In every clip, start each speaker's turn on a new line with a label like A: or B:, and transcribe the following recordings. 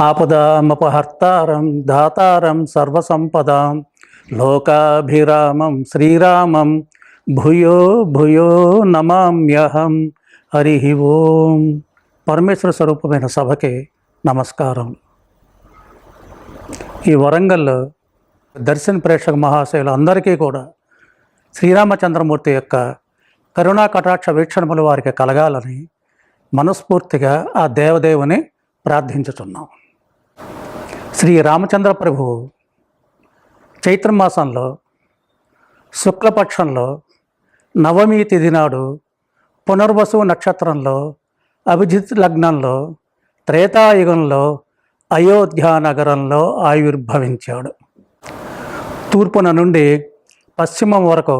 A: ఆపదామపహర్తారం దాతారం సర్వసంపదాం లోకాభిరామం శ్రీరామం భూయో భూయో నమామ్యహం. హరి ఓం. పరమేశ్వర స్వరూపమైన సభకి నమస్కారం. ఈ వరంగల్ దర్శన ప్రేక్షక మహాశయులు అందరికీ కూడా శ్రీరామచంద్రమూర్తి యొక్క కరుణా కటాక్ష వీక్షణములు వారికి కలగాలని మనస్ఫూర్తిగా ఆ దేవదేవుని ప్రార్థించుతున్నాం. శ్రీ రామచంద్ర ప్రభువు చైత్రమాసంలో శుక్లపక్షంలో నవమి తిథి నాడు పునర్వసు నక్షత్రంలో అభిజిత్ లగ్నంలో త్రేతాయుగంలో అయోధ్య నగరంలో ఆవిర్భవించాడు. తూర్పున నుండి పశ్చిమం వరకు,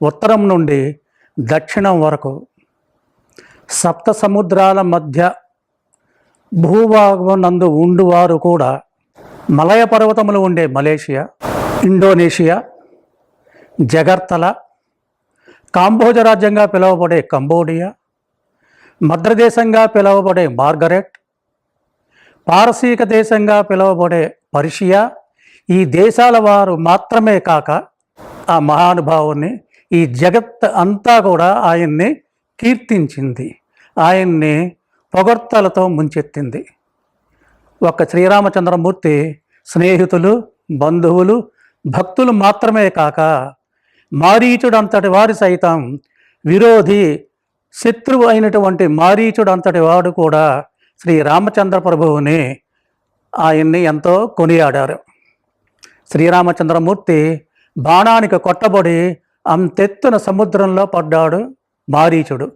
A: ఉత్తరం నుండి దక్షిణం వరకు సప్త సముద్రాల మధ్య భూభాగం నందు ఉండువారు కూడా మలయ పర్వతములు ఉండే మలేషియా, ఇండోనేషియా, జగర్తల, కాంబోజ రాజ్యంగా పిలువబడే కంబోడియా, మద్రదేశంగా పిలువబడే మార్గరెట్, పారసీక దేశంగా పిలువబడే పర్షియా, ఈ దేశాల వారు మాత్రమే కాక ఆ మహానుభావుని ఈ జగత్ అంతా కూడా ఆయన్ని కీర్తించింది, ఆయన్ని పొగడ్తలతో ముంచెత్తింది. ఒక్క శ్రీరామచంద్రమూర్తి స్నేహితులు, బంధువులు, భక్తులు మాత్రమే కాక మారీచుడంతటి వారి సైతం విరోధి, శత్రువు అయినటువంటి మారీచుడంతటి వాడు కూడా శ్రీరామచంద్ర ప్రభువుని ఆయన్ని ఎంతో కొనియాడారు. శ్రీరామచంద్రమూర్తి బాణానికి కొట్టబడి అంతెత్తున సముద్రంలో పడ్డాడు మారీచుడు.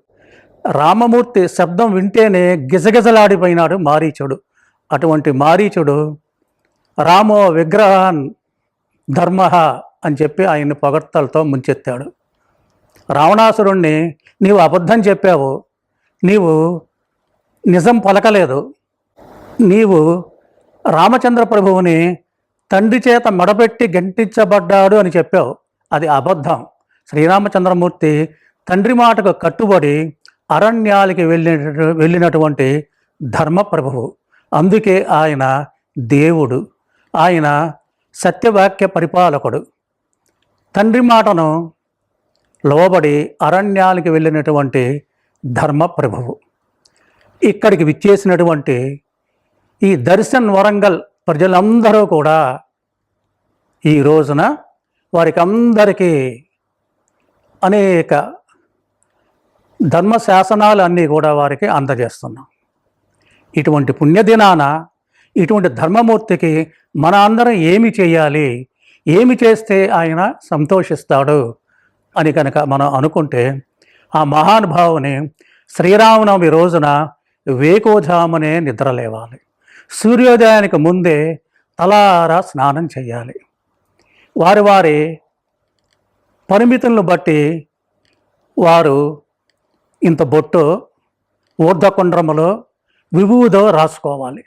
A: రామమూర్తి శబ్దం వింటేనే గిజగిజలాడిపోయినాడు మారీచుడు. అటువంటి మారీచుడు రామో విగ్రహాన్ ధర్మ అని చెప్పి ఆయన్ని పొగడ్తలతో ముంచెత్తాడు. రావణాసురుణ్ణి నీవు అబద్ధం చెప్పావు, నీవు నిజం పలకలేదు, నీవు రామచంద్ర ప్రభువుని తండ్రి చేత మెడపెట్టి గంటించబడ్డాడు అని చెప్పావు, అది అబద్ధం. శ్రీరామచంద్రమూర్తి తండ్రి మాటకు కట్టుబడి అరణ్యాలకి వెళ్ళినటువంటి ధర్మప్రభువు. అందుకే ఆయన దేవుడు, ఆయన సత్యవాక్య పరిపాలకుడు. తండ్రి మాటను లోబడి అరణ్యాలకి వెళ్ళినటువంటి ధర్మప్రభువు. ఇక్కడికి విచ్చేసినటువంటి ఈ దర్శన్ వరంగల్ ప్రజలందరూ కూడా ఈ రోజున వారికి అందరికీ అనేక ధర్మశాసనాలు అన్నీ కూడా వారికి అందజేస్తున్నాం. ఇటువంటి పుణ్యదినాన ఇటువంటి ధర్మమూర్తికి మన అందరం ఏమి చేయాలి, ఏమి చేస్తే ఆయన సంతోషిస్తాడు అని కనుక మనం అనుకుంటే ఆ మహానుభావుని శ్రీరామనవమి రోజున వేకోజామునే నిద్రలేవాలి, సూర్యోదయానికి ముందే తలారా స్నానం చేయాలి. వారి వారి పరిమితులను బట్టి వారు ఇంత బొట్టు, ఊర్ధకుండ్రములో విభూదో రాసుకోవాలి.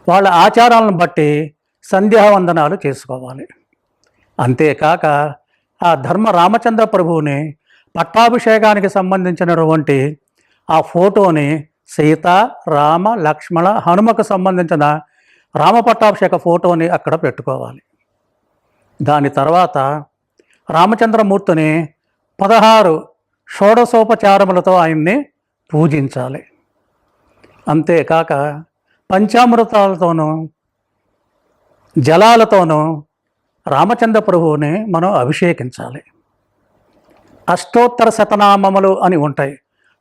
A: వాళ్ళ ఆచారాలను బట్టి సంధ్యావందనాలు చేసుకోవాలి. అంతేకాక ఆ ధర్మ రామచంద్ర ప్రభువుని పట్టాభిషేకానికి సంబంధించినటువంటి ఆ ఫోటోని సీత, రామ, లక్ష్మణ, హనుమకు సంబంధించిన రామ పట్టాభిషేక ఫోటోని అక్కడ పెట్టుకోవాలి. దాని తర్వాత రామచంద్రమూర్తిని 16 షోడశోపచారములతో ఆయన్ని పూజించాలి. అంతేకాక పంచామృతాలతోనూ జలాలతోనూ రామచంద్ర ప్రభువుని మనం అభిషేకించాలి. అష్టోత్తర శతనామములు అని ఉంటాయి.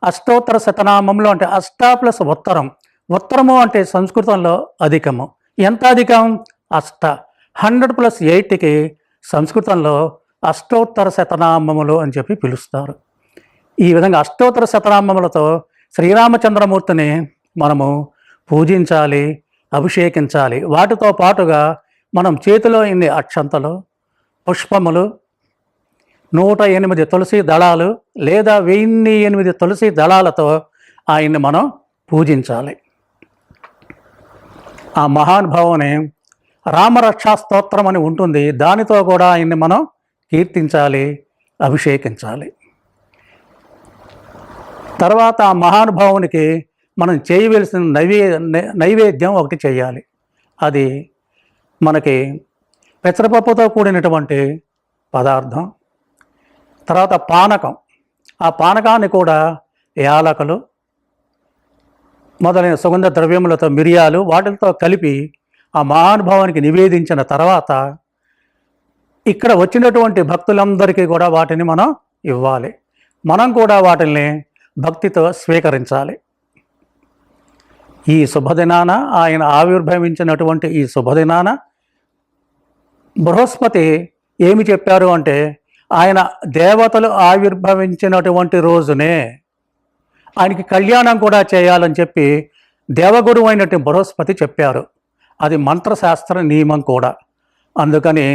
A: అష్టోత్తర శతనామములు అంటే అష్ట ప్లస్ ఉత్తరం. ఉత్తరము అంటే సంస్కృతంలో అధికము. ఎంత అధికం? అష్ట. 100 + 8కి సంస్కృతంలో అష్టోత్తర శతనామములు అని చెప్పి పిలుస్తారు. ఈ విధంగా అష్టోత్తర శతనామములతో శ్రీరామచంద్రమూర్తిని మనము పూజించాలి, అభిషేకించాలి. వాటితో పాటుగా మనం చేతిలో ఇన్ని అక్షంతలు, పుష్పములు, 108 తులసి దళాలు లేదా 1008 తులసి దళాలతో ఆయన్ని మనం పూజించాలి. ఆ మహానుభావుని రామరక్షా స్తోత్రం అని ఉంటుంది, దానితో కూడా ఆయన్ని మనం కీర్తించాలి, అభిషేకించాలి. తర్వాత ఆ మహానుభావునికి మనం చేయవలసిన నైవేద్యం ఒకటి చేయాలి. అది మనకి పెసరపప్పుతో కూడినటువంటి పదార్థం. తర్వాత పానకం. ఆ పానకాన్ని కూడా యాలకులు మొదలైన సుగంధ ద్రవ్యములతో, మిరియాలు వాటితో కలిపి ఆ మహానుభావానికి నివేదించిన తర్వాత ఇక్కడ వచ్చినటువంటి భక్తులందరికీ కూడా వాటిని మనం ఇవ్వాలి. మనం కూడా వాటిని భక్తితో స్వీకరించాలి. ఈ శుభదినాన, ఆయన ఆవిర్భవించినటువంటి ఈ శుభదినాన బృహస్పతి ఏమి చెప్పారు అంటే, ఆయన దేవతలు ఆవిర్భవించినటువంటి రోజునే ఆయనకి కళ్యాణం కూడా చేయాలని చెప్పి దేవగురు అయినటువంటి బృహస్పతి చెప్పారు. అది మంత్రశాస్త్ర నియమం కూడా. అందుకని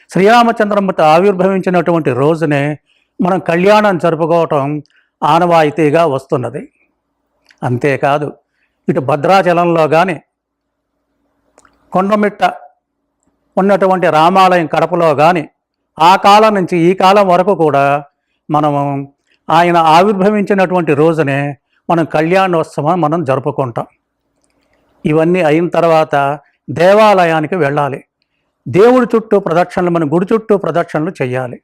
A: శ్రీరామచంద్రమూర్తి ఆవిర్భవించినటువంటి రోజునే మనం కళ్యాణం జరుపుకోవటం ఆనవాయితీగా వస్తున్నది. అంతేకాదు, ఇటు భద్రాచలంలో కానీ, కొండమిట్ట ఉన్నటువంటి రామాలయం కడపలో కానీ, ఆ కాలం నుంచి ఈ కాలం వరకు కూడా మనము ఆయన ఆవిర్భవించినటువంటి రోజునే మనం కళ్యాణోత్సవం మనం జరుపుకుంటాం. ఇవన్నీ అయిన తర్వాత దేవాలయానికి వెళ్ళాలి. దేవుడి చుట్టూ ప్రదక్షిణలు, మనం గుడి చుట్టూ ప్రదక్షిణలు చేయాలి.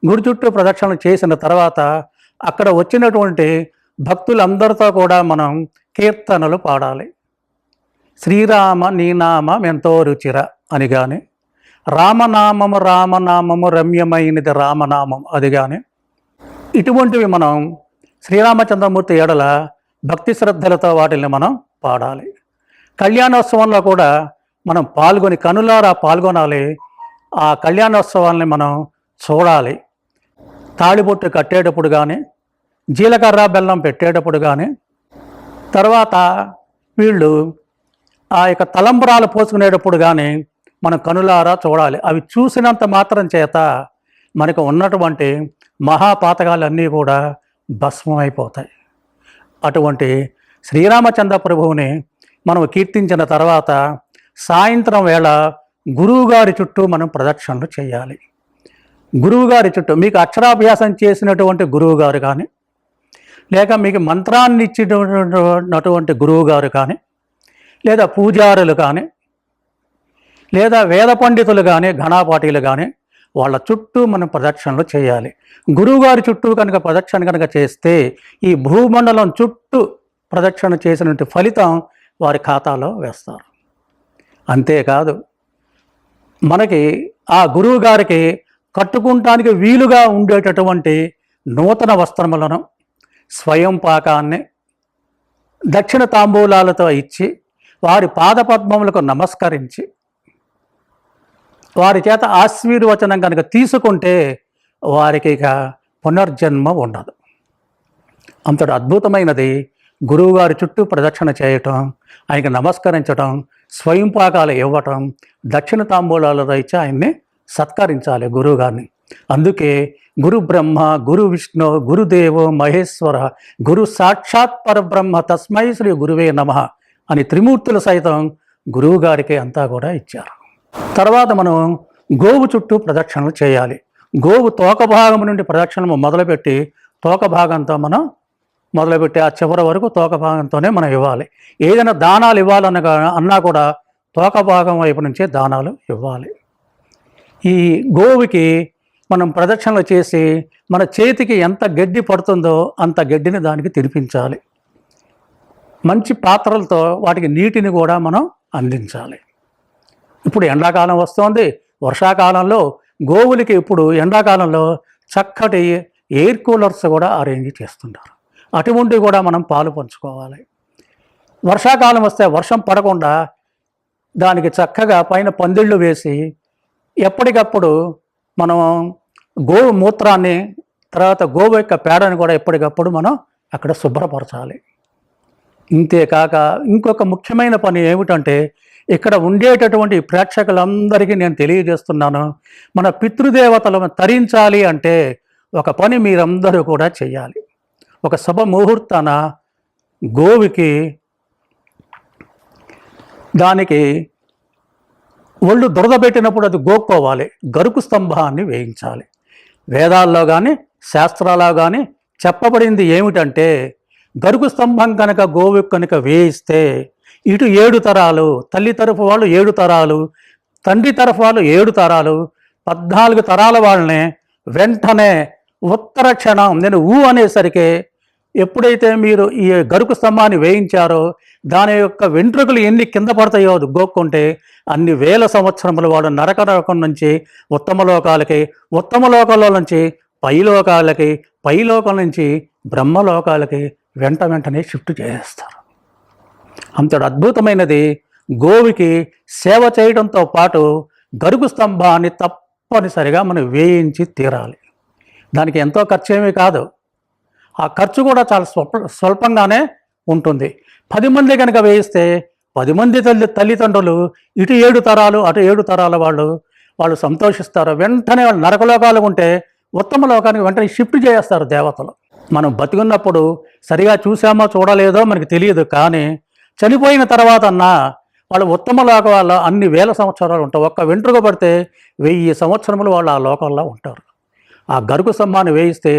A: గుడి చుట్టూ ప్రదక్షిణలు చేసిన తర్వాత అక్కడ వచ్చినటువంటి భక్తులందరితో కూడా మనం కీర్తనలు పాడాలి. శ్రీరామ నీ నామం ఎంతో రుచిర అని కానీ, రామనామము రామనామము రమ్యమైనది రామనామం అది కానీ, ఇటువంటివి మనం శ్రీరామచంద్రమూర్తి ఎడల భక్తి శ్రద్ధలతో వాటిని మనం పాడాలి. కళ్యాణోత్సవంలో కూడా మనం పాల్గొని కనులారా పాల్గొనాలి. ఆ కళ్యాణోత్సవాల్ని మనం చూడాలి. తాళిబొట్టు కట్టేటప్పుడు కానీ, జీలకర్ర బెల్లం పెట్టేటప్పుడు కానీ, తర్వాత వీళ్ళు ఆ యొక్క తలంబరాలు పోసుకునేటప్పుడు కానీ మనం కనులారా చూడాలి. అవి చూసినంత మాత్రం చేత మనకు ఉన్నటువంటి మహాపాతకాలన్నీ కూడా భస్మమైపోతాయి. అటువంటి శ్రీరామచంద్ర ప్రభువుని మనం కీర్తించిన తర్వాత సాయంత్రం వేళ గురువుగారి చుట్టూ మనం ప్రదక్షిణలు చేయాలి. గురువుగారి చుట్టూ మీకు అక్షరాభ్యాసం చేసినటువంటి గురువుగారు కానీ, లేక మీకు మంత్రాన్ని ఇచ్చినటువంటి గురువుగారు కానీ, లేదా పూజారులు కానీ, లేదా వేద పండితులు కానీ, ఘనాపాఠీలు కానీ, వాళ్ళ చుట్టూ మనం ప్రదక్షిణలు చేయాలి. గురువుగారి చుట్టూ కనుక ప్రదక్షిణ కనుక చేస్తే ఈ భూమండలం చుట్టూ ప్రదక్షిణ చేసినటువంటి ఫలితం వారి ఖాతాలో వేస్తారు. అంతేకాదు, మనకి ఆ గురువు గారికి కట్టుకుంటానికి వీలుగా ఉండేటటువంటి నూతన వస్త్రములను, స్వయం పాకాన్ని, దక్షిణ తాంబూలాలతో ఇచ్చి వారి పాదపద్మములకు నమస్కరించి వారి చేత ఆశీర్వచనం కనుక తీసుకుంటే వారికి ఇక పునర్జన్మ ఉండదు. అంతటి అద్భుతమైనది గురువుగారి చుట్టూ ప్రదక్షిణ చేయటం, ఆయనకి నమస్కరించటం, స్వయం పాకాలు ఇవ్వటం, దక్షిణ తాంబూలాలతో ఇచ్చి ఆయన్ని సత్కరించాలి గురువుగారిని. అందుకే గురు బ్రహ్మ, గురు విష్ణు, గురుదేవో మహేశ్వర, గురు సాక్షాత్ పరబ్రహ్మ తస్మై శ్రీ గురువే నమః అని త్రిమూర్తులు సైతం గురువుగారికి అంతా కూడా ఇచ్చారు. తర్వాత మనం గోవు చుట్టూ ప్రదక్షిణలు చేయాలి. గోవు తోక భాగం నుండి ప్రదక్షిణలు మొదలుపెట్టి తోక భాగంతో మనం మొదలుపెట్టి ఆ చివరి వరకు తోక భాగంతోనే మనం ఇవ్వాలి. ఏదైనా దానాలు అన్నా కూడా తోక భాగం వైపు నుంచే దానాలు ఇవ్వాలి. ఈ గోవుకి మనం ప్రదక్షిణలు చేసి మన చేతికి ఎంత గడ్డి పడుతుందో అంత గడ్డిని దానికి తినిపించాలి. మంచి పాత్రలతో వాటికి నీటిని కూడా మనం అందించాలి. ఇప్పుడు ఎండాకాలం వస్తుంది. వర్షాకాలంలో గోవులకి ఇప్పుడు ఎండాకాలంలో చక్కటి ఎయిర్ కూలర్స్ కూడా అరేంజ్ చేస్తుంటారు. అటువంటివి కూడా మనం పాలు పంచుకోవాలి. వర్షాకాలం వస్తే వర్షం పడకుండా దానికి చక్కగా పైన పందిళ్ళు వేసి ఎప్పటికప్పుడు మనం గోవు మూత్రాన్ని, తర్వాత గోవు యొక్క పేడని కూడా ఎప్పటికప్పుడు మనం అక్కడ శుభ్రపరచాలి. ఇంతేకాక ఇంకొక ముఖ్యమైన పని ఏమిటంటే, ఇక్కడ ఉండేటటువంటి ప్రేక్షకులందరికీ నేను తెలియజేస్తున్నాను, మన పితృదేవతలను తరించాలి అంటే ఒక పని మీరందరూ కూడా చేయాలి. ఒక శుభ ముహూర్తాన గోవుకి దానికి ఒళ్ళు దురదబెట్టినప్పుడు అది గోక్కోవాలి. గరుకు స్తంభాన్ని వేయించాలి. వేదాల్లో కానీ శాస్త్రాల్లో కానీ చెప్పబడింది ఏమిటంటే, గరుకు స్తంభం కనుక గోవు కనుక వేయిస్తే ఇటు 7 తరాలు, తల్లి తరఫు వాళ్ళు 7 తరాలు, తండ్రి తరఫు వాళ్ళు 7 తరాలు, 14 తరాల వాళ్ళని వెంటనే ఉత్తర క్షణం నేను అనేసరికి ఎప్పుడైతే మీరు ఈ గరుకు స్తంభాన్ని వేయించారో దాని యొక్క వెంట్రుకలు ఎన్ని కింద పడతాయో గోక్కుంటే అన్ని వేల సంవత్సరములు వాడు నరకం నుంచి ఉత్తమ లోకాలకి, ఉత్తమ లోకాల నుంచి పైలోకాలకి, పైలోకం నుంచి బ్రహ్మలోకాలకి వెంటనే షిఫ్ట్ చేస్తారు. అంతటి అద్భుతమైనది. గోవుకి సేవ చేయడంతో పాటు గరుకు స్తంభాన్ని తప్పనిసరిగా మనం వేయించి తీరాలి. దానికి ఎంతో ఖర్చు ఏమీ కాదు. ఆ ఖర్చు కూడా చాలా స్వల్పంగానే ఉంటుంది. 10 మంది కనుక వేయిస్తే 10 మంది తల్లిదండ్రులు ఇటు 7 తరాలు అటు 7 తరాల వాళ్ళు సంతోషిస్తారు. వెంటనే వాళ్ళు నరకలోకాలు ఉంటే ఉత్తమ లోకానికి వెంటనే షిఫ్ట్ చేస్తారు దేవతలు. మనం బతికున్నప్పుడు సరిగా చూసామో చూడలేదో మనకి తెలియదు, కానీ చనిపోయిన తర్వాత వాళ్ళు ఉత్తమ లోకాల్లో అన్ని వేల సంవత్సరాలు ఉంటారు. ఒక్క వెంట్రుక పడితే 1000 సంవత్సరములు వాళ్ళు ఆ లోకంలో ఉంటారు. ఆ గరుకు స్తంభాన్ని వేయిస్తే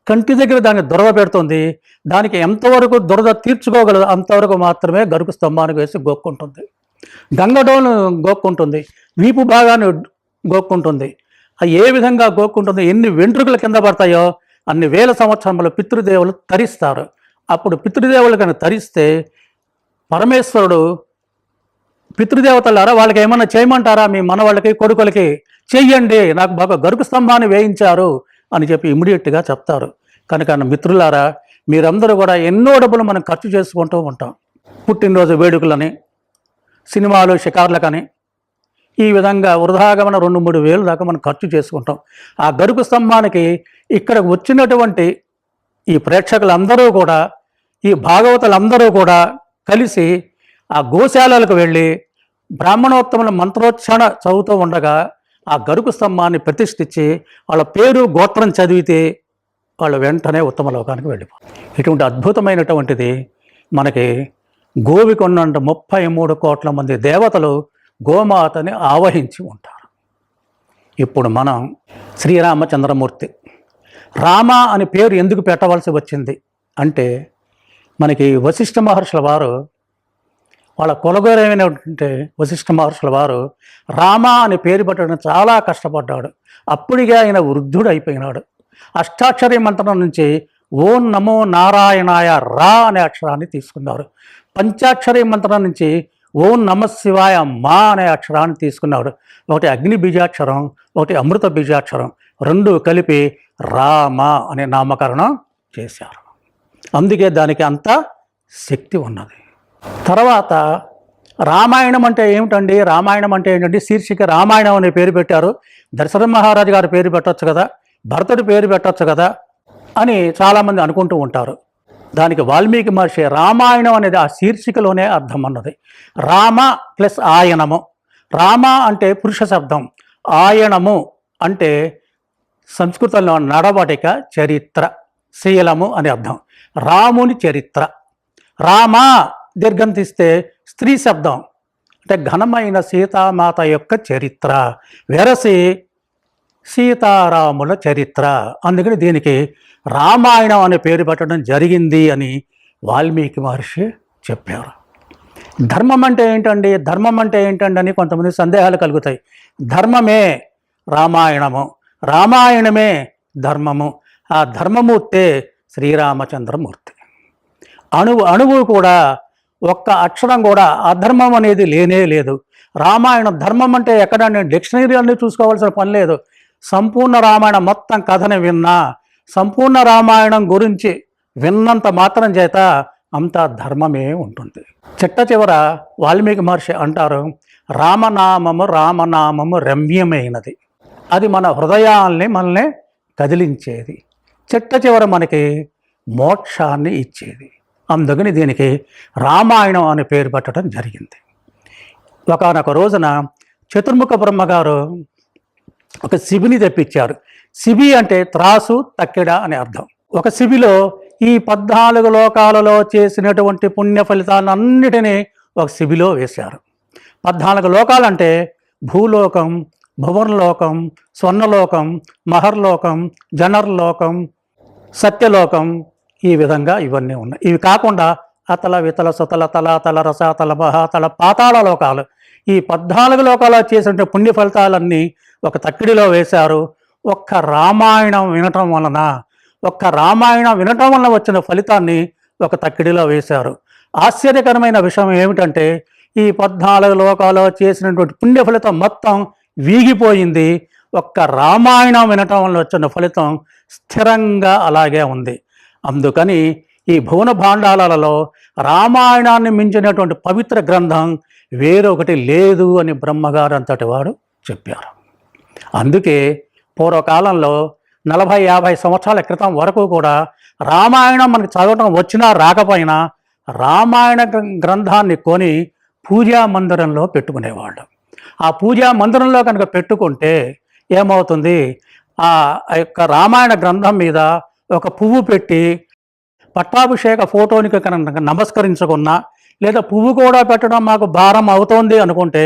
A: కంటి దగ్గర దాన్ని దురద పెడుతుంది. దానికి ఎంతవరకు దురద తీర్చుకోగలదు అంతవరకు మాత్రమే గరుకు స్తంభానికి వేసి గోక్కుంటుంది. గంగడోను గోక్కుంటుంది, వీపు భాగాన్ని గోక్కుంటుంది. ఏ విధంగా గోక్కుంటుంది, ఎన్ని వెంట్రుకలు కింద పడతాయో అన్ని వేల సంవత్సరములు పితృదేవులు తరిస్తారు. అప్పుడు పితృదేవులు కనుక తరిస్తే పరమేశ్వరుడు పితృదేవతలారా వాళ్ళకి ఏమన్నా చేయమంటారా, మీ మనవాళ్ళకి కొడుకులకి చెయ్యండి, నాకు బాగా గరుకు స్తంభాన్ని వేయించారు అని చెప్పి ఇమ్మీడియట్గా చెప్తారు. కనుక మిత్రులారా, మీరందరూ కూడా ఎన్నో డబ్బులు మనం ఖర్చు చేసుకుంటూ ఉంటాం. పుట్టినరోజు వేడుకలని, సినిమాలు, షికార్లకని, ఈ విధంగా వృధాగమన 2-3 వేలు దాకా మనం ఖర్చు చేసుకుంటాం. ఆ గరుకు స్తంభానికి ఇక్కడ వచ్చినటువంటి ఈ ప్రేక్షకులందరూ కూడా, ఈ భాగవతులందరూ కూడా కలిసి ఆ గోశాలలకు వెళ్ళి బ్రాహ్మణోత్తముల మంత్రోచ్చారణ చదువుతూ ఉండగా ఆ గరుకు స్తంభాన్ని ప్రతిష్ఠించి వాళ్ళ పేరు గోత్రం చదివితే వాళ్ళు వెంటనే ఉత్తమ లోకానికి వెళ్ళిపోతారు. ఇటువంటి అద్భుతమైనటువంటిది మనకి గోవికి ఉన్నంత 33 కోట్ల మంది దేవతలు గోమాతని ఆవహించి ఉంటారు. ఇప్పుడు మనం శ్రీరామచంద్రమూర్తి రామ అని పేరు ఎందుకు పెట్టవలసి వచ్చింది అంటే, మనకి వశిష్ఠ మహర్షుల వారు, వాళ్ళ కులగౌరవమైనటువంటి వశిష్ఠ మహర్షుల వారు రామ అని పేరు పెట్టడం చాలా కష్టపడ్డాడు. అప్పుడిగా ఆయన వృద్ధుడు అయిపోయినాడు. అష్టాక్షరి మంత్రం నుంచి ఓం నమో నారాయణాయ రా అనే అక్షరాన్ని తీసుకున్నారు. పంచాక్షరి మంత్రం నుంచి ఓం నమ శివాయ మా అనే అక్షరాన్ని తీసుకున్నాడు. ఒకటి అగ్ని బీజాక్షరం, ఒకటి అమృత బీజాక్షరం, 2 కలిపి రామ అనే నామకరణం చేశారు. అందుకే దానికి అంత శక్తి ఉన్నది. తర్వాత రామాయణం అంటే ఏమిటండి, రామాయణం అంటే ఏంటంటే శీర్షిక రామాయణం అనే పేరు పెట్టారు. దశరథ మహారాజు గారి పేరు పెట్టచ్చు కదా, భరతుడి పేరు పెట్టచ్చు కదా అని చాలామంది అనుకుంటూ ఉంటారు. దానికి వాల్మీకి మహర్షి రామాయణం అనేది ఆ శీర్షికలోనే అర్థం అన్నది. రామ ప్లస్ ఆయనము. రామ అంటే పురుష శబ్దం, ఆయనము అంటే సంస్కృతంలో నడవడిక, చరిత్ర, శీలము అని అర్థం. రాముని చరిత్ర. రామ దీర్ఘం తీస్తే స్త్రీ శబ్దం, అంటే ఘనమైన సీతామాత యొక్క చరిత్ర, వెరసి సీతారాముల చరిత్ర. అందుకని దీనికి రామాయణం అనే పేరు పెట్టడం జరిగింది అని వాల్మీకి మహర్షి చెప్పారు. ధర్మం అంటే ఏంటండి, ధర్మం అంటే ఏంటండి అని కొంతమంది సందేహాలు కలుగుతాయి. ధర్మమే రామాయణము, రామాయణమే ధర్మము. ఆ ధర్మమూర్తే శ్రీరామచంద్రమూర్తి. అణువు కూడా ఒక్క అక్షరం కూడా అధర్మం అనేది లేనే లేదు. రామాయణం ధర్మం అంటే ఎక్కడ నేను డిక్షనరీ అన్నీ చూసుకోవాల్సిన పని లేదు. సంపూర్ణ రామాయణం మొత్తం కథని విన్నా, సంపూర్ణ రామాయణం గురించి విన్నంత మాత్రం చేత అంతా ధర్మమే ఉంటుంది. చిట్ట చివర వాల్మీకి మహర్షి అంటారు, రామనామము రమ్యమైనది, అది మన హృదయాల్ని మనల్ని కదిలించేది, చిట్ట చివర మనకి మోక్షాన్ని ఇచ్చేది. అందుకని దీనికి రామాయణం అనే పేరు పెట్టడం జరిగింది. ఒకనొక రోజున చతుర్ముఖ బ్రహ్మగారు ఒక శిబిని తెప్పించారు. శిబి అంటే త్రాసు, తక్కెడ అని అర్థం. ఒక శిబిలో ఈ 14 లోకాలలో చేసినటువంటి పుణ్య ఫలితాలన్నిటినీ ఒక శిబిలో వేశారు. 14 లోకాలంటే భూలోకం, భువనలోకం, స్వర్ణలోకం, మహర్లోకం, జనర్లోకం, సత్యలోకం, ఈ విధంగా ఇవన్నీ ఉన్నాయి. ఇవి కాకుండా అతల వితల సుతల తలాతల రసాతల మహాతల పాతాళ లోకాలు, ఈ 14 లోకాలు చేసిన పుణ్య ఫలితాలన్నీ ఒక తక్కిడిలో వేశారు. ఒక్క రామాయణం వినటం వలన వచ్చిన ఫలితాన్ని ఒక తక్కిడిలో వేశారు. ఆశ్చర్యకరమైన విషయం ఏమిటంటే ఈ 14 లోకాలు చేసినటువంటి పుణ్య ఫలితం మొత్తం వీగిపోయింది. ఒక్క రామాయణం వినటం వల్ల వచ్చిన ఫలితం స్థిరంగా అలాగే ఉంది. అందుకని ఈ భువన భాండాలలో రామాయణాన్ని మించినటువంటి పవిత్ర గ్రంథం వేరొకటి లేదు అని బ్రహ్మగారు అంతటి వాడు చెప్పారు. అందుకే పూర్వకాలంలో 40-50 సంవత్సరాల క్రితం వరకు కూడా రామాయణం మనకి చదవటం వచ్చినా రాకపోయినా రామాయణ గ్రంథాన్ని కొని పూజా మందిరంలో పెట్టుకునేవాళ్ళు. ఆ పూజా మందిరంలో కనుక పెట్టుకుంటే ఏమవుతుంది, ఆ యొక్క రామాయణ గ్రంథం మీద ఒక పువ్వు పెట్టి పట్టాభిషేక ఫోటోనికి కనుక నమస్కరించుకున్నా, లేదా పువ్వు కూడా పెట్టడం మాకు భారం అవుతోంది అనుకుంటే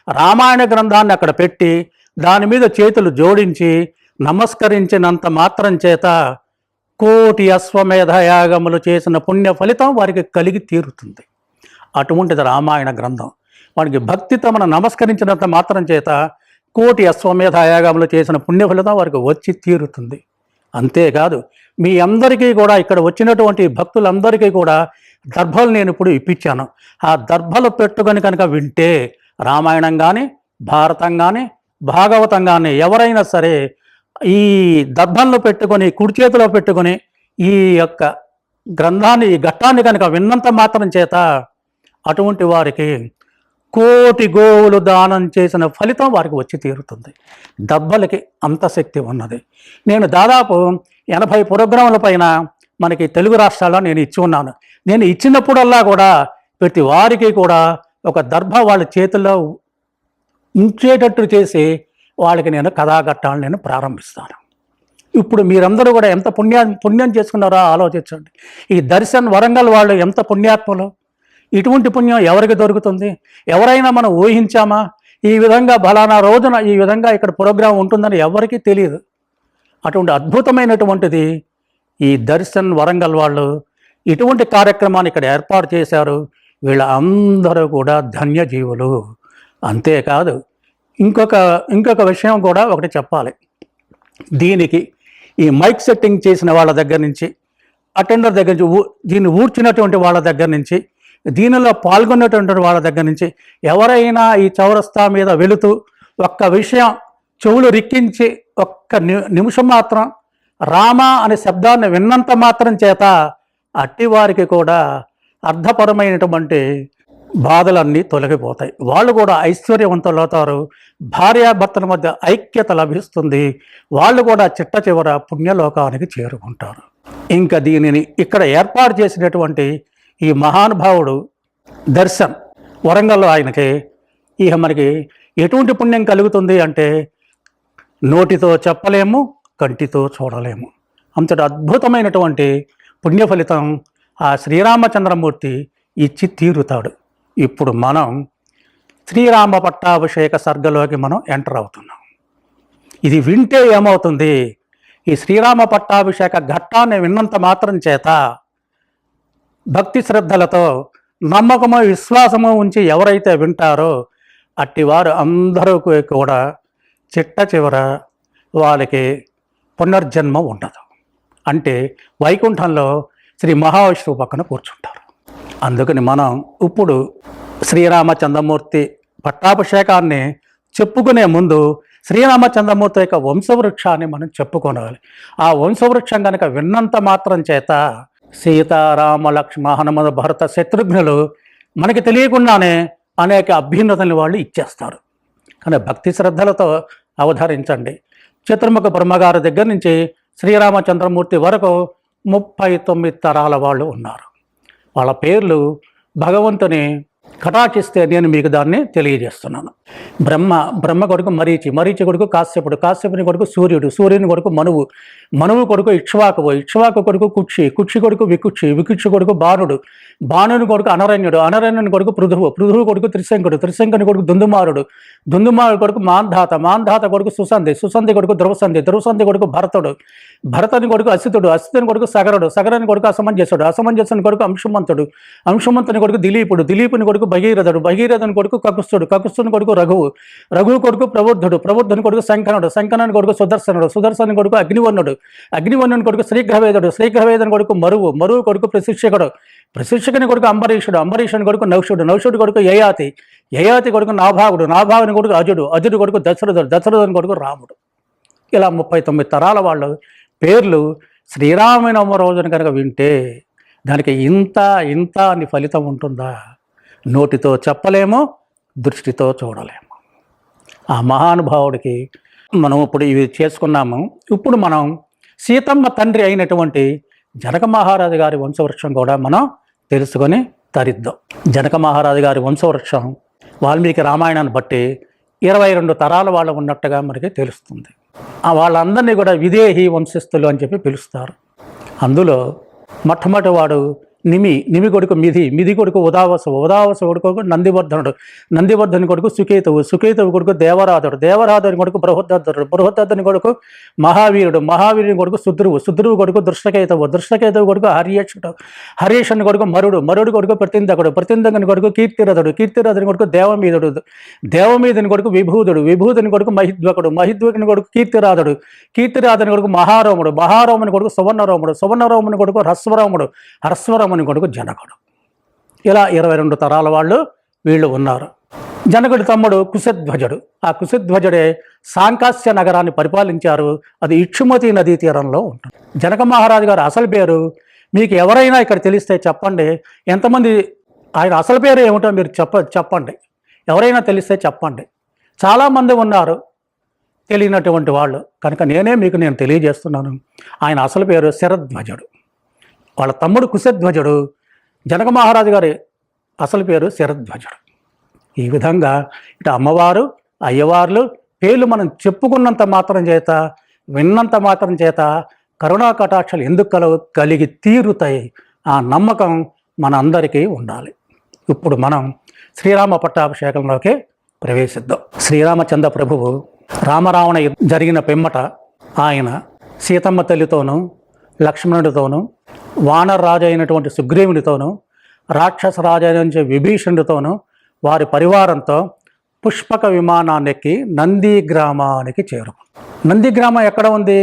A: రామాయణ గ్రంథాన్ని అక్కడ పెట్టి దాని మీద చేతులు జోడించి నమస్కరించినంత మాత్రం చేత 1,000,000 అశ్వమేధ యాగములు చేసిన పుణ్య ఫలితం వారికి కలిగి తీరుతుంది. అటువంటిది రామాయణ గ్రంథం. వారికి భక్తితో మనం నమస్కరించినంత మాత్రం చేత 1,000,000 అశ్వమేధ యాగములు చేసిన పుణ్య ఫలితం వారికి వచ్చి తీరుతుంది. అంతేకాదు మీ అందరికీ కూడా ఇక్కడ వచ్చినటువంటి భక్తులందరికీ కూడా దర్భలు నేను ఇప్పుడు ఇప్పించాను. ఆ దర్భలు పెట్టుకొని కనుక వింటే రామాయణం కానీ, భారతం కానీ, భాగవతం కానీ ఎవరైనా సరే ఈ దర్భలను పెట్టుకొని కుడి చేతిలో పెట్టుకొని ఈ యొక్క గ్రంథాన్ని, ఈ ఘట్టాన్ని కనుక విన్నంత మాత్రం చేత అటువంటి వారికి 1,000,000 గోవులు దానం చేసిన ఫలితం వారికి వచ్చి తీరుతుంది. దర్భలకి అంత శక్తి ఉన్నది. నేను దాదాపు 80 ప్రోగ్రాముల పైన మనకి తెలుగు రాష్ట్రాల్లో నేను ఇచ్చి ఉన్నాను. నేను ఇచ్చినప్పుడల్లా కూడా ప్రతి వారికి కూడా ఒక దర్భ వాళ్ళ చేతుల్లో ఉంచేటట్టు చేసి వాళ్ళకి నేను కథాఘట్టాలను నేను ప్రారంభిస్తాను. ఇప్పుడు మీరందరూ కూడా ఎంత పుణ్యం చేసుకున్నారో ఆలోచించండి. ఈ దర్శన్ వరంగల్ వాళ్ళు ఎంత పుణ్యాత్ములు. ఇటువంటి పుణ్యం ఎవరికి దొరుకుతుంది? ఎవరైనా మనం ఊహించామా? ఈ విధంగా బలానా రోజున ఈ విధంగా ఇక్కడ ప్రోగ్రాం ఉంటుందని ఎవరికీ తెలియదు. అటువంటి అద్భుతమైనటువంటిది ఈ దర్శన్ వరంగల్ వాళ్ళు ఇటువంటి కార్యక్రమాన్ని ఇక్కడ ఏర్పాటు చేశారు. వీళ్ళ అందరూ కూడా ధన్యజీవులు. అంతేకాదు ఇంకొక విషయం కూడా ఒకటి చెప్పాలి. దీనికి ఈ మైక్ సెట్టింగ్ చేసిన వాళ్ళ దగ్గర నుంచి, అటెండర్ దగ్గర నుంచి, దీన్ని ఊర్చినటువంటి వాళ్ళ దగ్గర నుంచి, దీనిలో పాల్గొన్నటువంటి వాళ్ళ దగ్గర నుంచి ఎవరైనా ఈ చౌరస్తా మీద వెళుతూ ఒక్క విషయం చెవులు రిక్కించి ఒక్క నిమిషం మాత్రం రామ అనే శబ్దాన్ని విన్నంత మాత్రం చేత అట్టివారికి కూడా అర్థపరమైనటువంటి బాధలన్నీ తొలగిపోతాయి. వాళ్ళు కూడా ఐశ్వర్యవంతులు అవుతారు. భార్యాభర్తల మధ్య ఐక్యత లభిస్తుంది. వాళ్ళు కూడా చిట్ట చివర పుణ్యలోకానికి చేరుకుంటారు. ఇంకా దీనిని ఇక్కడ ఏర్పాటు చేసినటువంటి ఈ మహానుభావుడు దర్శన్ వరంగల్లో ఆయనకి ఇక మనకి ఎటువంటి పుణ్యం కలుగుతుంది అంటే నోటితో చెప్పలేము, కంటితో చూడలేము. అంతటి అద్భుతమైనటువంటి పుణ్య ఫలితం ఆ శ్రీరామచంద్రమూర్తి ఇచ్చి తీరుతాడు. ఇప్పుడు మనం శ్రీరామ పట్టాభిషేక సర్గలోకి మనం ఎంటర్ అవుతున్నాం. ఇది వింటే ఏమవుతుంది, ఈ శ్రీరామ పట్టాభిషేక ఘట్టాన్ని విన్నంత మాత్రం చేత భక్తి శ్రద్ధలతో నమ్మకము విశ్వాసము ఉంచి ఎవరైతే వింటారో అట్టివారు అందరూ కూడా చిట్ట చివర వాళ్ళకి పునర్జన్మ ఉండదు. అంటే వైకుంఠంలో శ్రీ మహావిష్ణువు పక్కన కూర్చుంటారు. అందుకని మనం ఇప్పుడు శ్రీరామచంద్రమూర్తి పట్టాభిషేకాన్ని చెప్పుకునే ముందు శ్రీరామచంద్రమూర్తి యొక్క వంశవృక్షాన్ని మనం చెప్పుకోవాలి. ఆ వంశవృక్షం కనుక విన్నంత మాత్రం చేత సీతారామ లక్ష్మణ హనుమద భరత శత్రుఘ్నులు మనకి తెలియకుండానే అనేక అభ్యున్నతల్ని వాళ్ళు ఇచ్చేస్తారు. కానీ భక్తి శ్రద్ధలతో అవధరించండి. చతుర్ముఖ బ్రహ్మగారి దగ్గర నుంచి శ్రీరామచంద్రమూర్తి వరకు 39 తరాల వాళ్ళు ఉన్నారు. వాళ్ళ పేర్లు భగవంతుని కటాక్షిస్తే నేను మీకు దాన్ని తెలియజేస్తున్నాను. బ్రహ్మ కొడుకు మరీచి, మరీచి కొడుకు కాశ్యపుడు, కాశ్యపుని కొడుకు సూర్యుడు, సూర్యుని కొడుకు మనువు, మనువు కొడుకు ఇక్ష్వాకువు, ఇక్ష్వాకు కొడుకు కుక్షి, కుక్షి కొడుకు వికుక్షి, వికుక్షి కొడుకు బాణుడు, బాణుని కొడుకు అనరణ్యుడు, అనరణ్యుని కొడుకు పృథువు, పృథువు కొడుకు త్రిశంకుడు, త్రిశంకుని కొడుకు దుందుమారుడు, దుందుమారుడు కొడుకు మాంధాత, మాంధాత కొడుకు సుసంధి, సుసంధి కొడుకు ధ్రువసంధి, ధ్రువసంధి కొడుకు భరతుడు, భరతుని కొడుకు అసితుడు, అసితుని కొడుకు సగరుడు, సగరుని కొడుకు అసమంజసుడు, అసమంజసుని కొడుకు అంశుమంతుడు, అంశుమంతుని కొడుకు దిలీపుడు, దిలీపుని కొడుకు భగీరథుడు, భగీరథుని కొడుకు కకుస్తుడు, కకుస్తుని కొడుకు రఘువు, రఘువు కొడుకు ప్రబుద్ధుడు, ప్రబుద్ధుని కొడుకు శంకనుడు, శంకనుని కొడుకు సుదర్శనుడు, సుదర్శనుని కొడుకు అగ్నివర్ణుడు, అగ్నివర్ణుని కొడుకు శ్రీగ్రహవేదుడు, శ్రీగ్రహవేదుని కొడుకు మరువు, మరువు కొడుకు ప్రశిక్షకుడు, ప్రశిక్షకుని కొడుకు అంబరీషుడు, అంబరీషుని కొడుకు నౌషుడు, నౌషుడు కొడుకు యయాతి, యయాతి కొడుకు నాభాగుడు, నాభాగుని కొడుకు అజుడు, అజుడు కొడుకు దశరథుడు, దశరథుని కొడుకు రాముడు. ఇలా 39 తరాల వాళ్ళు పేర్లు శ్రీరామనవమి రోజున కనుక వింటే దానికి ఇంత ఇంత అని ఫలితం ఉంటుందా? నోటితో చెప్పలేము, దృష్టితో చూడలేము. ఆ మహానుభావుడికి మనం ఇప్పుడు ఇవి చేసుకున్నాము. ఇప్పుడు మనం సీతమ్మ తండ్రి అయినటువంటి జనక మహారాజు గారి వంశవృక్షం కూడా మనం తెలుసుకొని తరిద్దాం. జనక మహారాజు గారి వంశవృక్షం వాల్మీకి రామాయణాన్ని బట్టి 22 తరాల వాళ్ళు ఉన్నట్టుగా మనకి తెలుస్తుంది. వాళ్ళందరినీ కూడా విదేహి వంశస్థులు అని చెప్పి పిలుస్తారు. అందులో మొట్టమొదటి వాడు నిమి కొడుకు మిది కొడుకు ఉదావసు కొడుకు నందివర్ధనుడు, నందివర్ధని కొడుకు సుకేతువు కొడుకు దేవరాధుడు కొడుకు బృహద్దద్దుని కొడుకు మహావీరుని కొడుకు సుద్రువు కొడుకు దృష్టకేతువు కొడుకు హర్యేషుని కొడుకు మరుడు కొడుకు ప్రతిందకుని కొడుకు కీర్తిరథుని కొడుకు దేవమీదుని కొడుకు విభూదుని కొడుకు మహిద్వకుని కొడుకు కీర్తిరాధుని కొడుకు మహారోముని కొడుకు సువర్ణరోముని కొడుకు హర్స్వరముని కొడుకు జనకుడు. ఇలా 22 తరాల వాళ్ళు వీళ్ళు ఉన్నారు. జనకుడి తమ్ముడు కుశధ్వజుడు. ఆ కుశధ్వజుడే సాంకాస్య నగరాన్ని పరిపాలించారు. అది ఇక్షుమతి నదీ తీరంలో ఉంటుంది. జనక మహారాజు గారు అసలు పేరు మీకు ఎవరైనా ఇక్కడ తెలిస్తే చెప్పండి. ఎంతమంది ఆయన అసలు పేరు ఏమిటో మీరు చెప్పండి. ఎవరైనా తెలిస్తే చెప్పండి. చాలామంది ఉన్నారు తెలియనటువంటి వాళ్ళు, కనుక నేను తెలియజేస్తున్నాను. ఆయన అసలు పేరు శరధ్వజుడు. వాళ్ళ తమ్ముడు కుశధ్వజుడు, జనక మహారాజు గారి అసలు పేరు శరధ్వజుడు. ఈ విధంగా ఇటు అమ్మవారు అయ్యవార్లు పేర్లు మనం చెప్పుకున్నంత మాత్రం చేత, విన్నంత మాత్రం చేత కరుణా కటాక్షాలు ఎందుకు కలిగి తీరుతాయి. ఆ నమ్మకం మన అందరికీ ఉండాలి. ఇప్పుడు మనం శ్రీరామ పట్టాభిషేకంలోకి ప్రవేశిద్దాం. శ్రీరామచంద్ర ప్రభువు రామరావణ జరిగిన పిమ్మట ఆయన సీతమ్మ తల్లితోనూ లక్ష్మణుడితోనూ వానరరాజు అయినటువంటి సుగ్రీవునితోనూ రాక్షస రాజు అయిన విభీషణుడితోనూ వారి పరివారంతో పుష్పక విమానాన్ని ఎక్కి నంది గ్రామానికి చేరుకుంది. నంది గ్రామం ఎక్కడ ఉంది?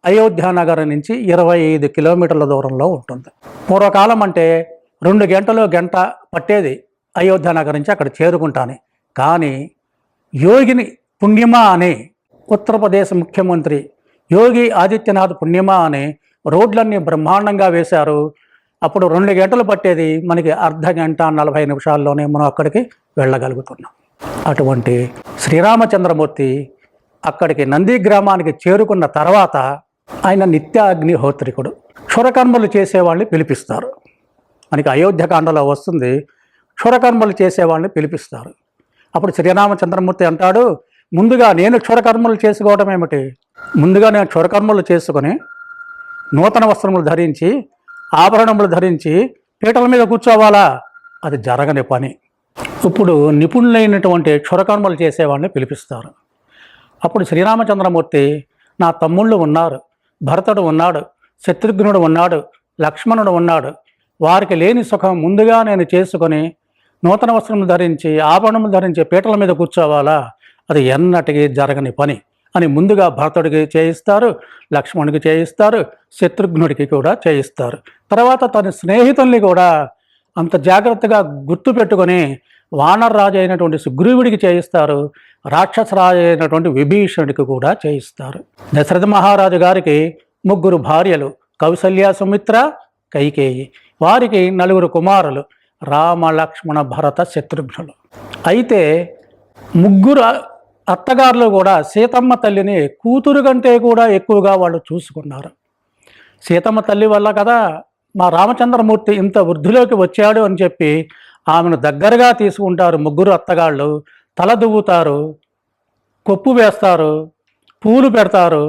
A: అయోధ్య నగరం నుంచి 25 కిలోమీటర్ల దూరంలో ఉంటుంది. పూర్వకాలం అంటే 2 గంట పట్టేది అయోధ్య నగరం నుంచి అక్కడ చేరుకుంటాను. కానీ యోగిని పుణ్యమా అనే ఉత్తరప్రదేశ్ ముఖ్యమంత్రి యోగి ఆదిత్యనాథ్ పుణ్యమా అనే రోడ్లన్నీ బ్రహ్మాండంగా వేశారు. అప్పుడు 2 గంటలు పట్టేది మనకి అర్ధ గంట 40 నిమిషాల్లోనే మనం అక్కడికి వెళ్ళగలుగుతున్నాం. అటువంటి శ్రీరామచంద్రమూర్తి అక్కడికి నంది గ్రామానికి చేరుకున్న తర్వాత ఆయన నిత్య అగ్నిహోత్రికుడు. క్షురకర్మలు చేసేవాళ్ళని పిలిపిస్తారు. మనకి అయోధ్యకాండలో వస్తుంది, క్షురకర్మలు చేసేవాళ్ళని పిలిపిస్తారు. అప్పుడు శ్రీరామచంద్రమూర్తి అంటాడు, ముందుగా నేను క్షురకర్మలు చేసుకోవడం ఏమిటి? ముందుగా నేను క్షురకర్మలు చేసుకుని నూతన వస్త్రములు ధరించి ఆభరణములు ధరించి పీటల మీద కూర్చోవాలా? అది జరగని పని. ఇప్పుడు నిపుణులైనటువంటి క్షురకర్మలు చేసేవాడిని పిలిపిస్తారు. అప్పుడు శ్రీరామచంద్రమూర్తి నా తమ్ముళ్ళు ఉన్నారు, భరతుడు ఉన్నాడు, శత్రుఘ్నుడు ఉన్నాడు, లక్ష్మణుడు ఉన్నాడు, వారికి లేని సుఖం ముందుగా నేను చేసుకొని నూతన వస్త్రములు ధరించి ఆభరణములు ధరించి పీటల మీద కూర్చోవాలా? అది ఎన్నటికీ జరగని పని అని ముందుగా భరతుడికి చేయిస్తారు, లక్ష్మణుడికి చేయిస్తారు, శత్రుఘ్నుడికి కూడా చేయిస్తారు. తర్వాత తన స్నేహితుల్ని కూడా అంత జాగ్రత్తగా గుర్తుపెట్టుకొని వానరరాజు అయినటువంటి సుగ్రీవుడికి చేయిస్తారు, రాక్షసరాజు అయినటువంటి విభీషణుడికి కూడా చేయిస్తారు. దశరథ మహారాజు గారికి 3 భార్యలు, కౌసల్య, సుమిత్ర, కైకేయి. వారికి 4 కుమారులు, రామ, లక్ష్మణ, భరత, శత్రుఘ్నులు. అయితే 3 అత్తగారులు కూడా సీతమ్మ తల్లిని కూతురు కంటే కూడా ఎక్కువగా వాళ్ళు చూసుకున్నారు. సీతమ్మ తల్లి వల్ల కదా మా రామచంద్రమూర్తి ఇంత వృద్ధిలోకి వచ్చాడు అని చెప్పి ఆమెను దగ్గరగా తీసుకుంటారు 3 అత్తగాళ్ళు. తల దువ్వుతారు, కొప్పు వేస్తారు, పూలు పెడతారు,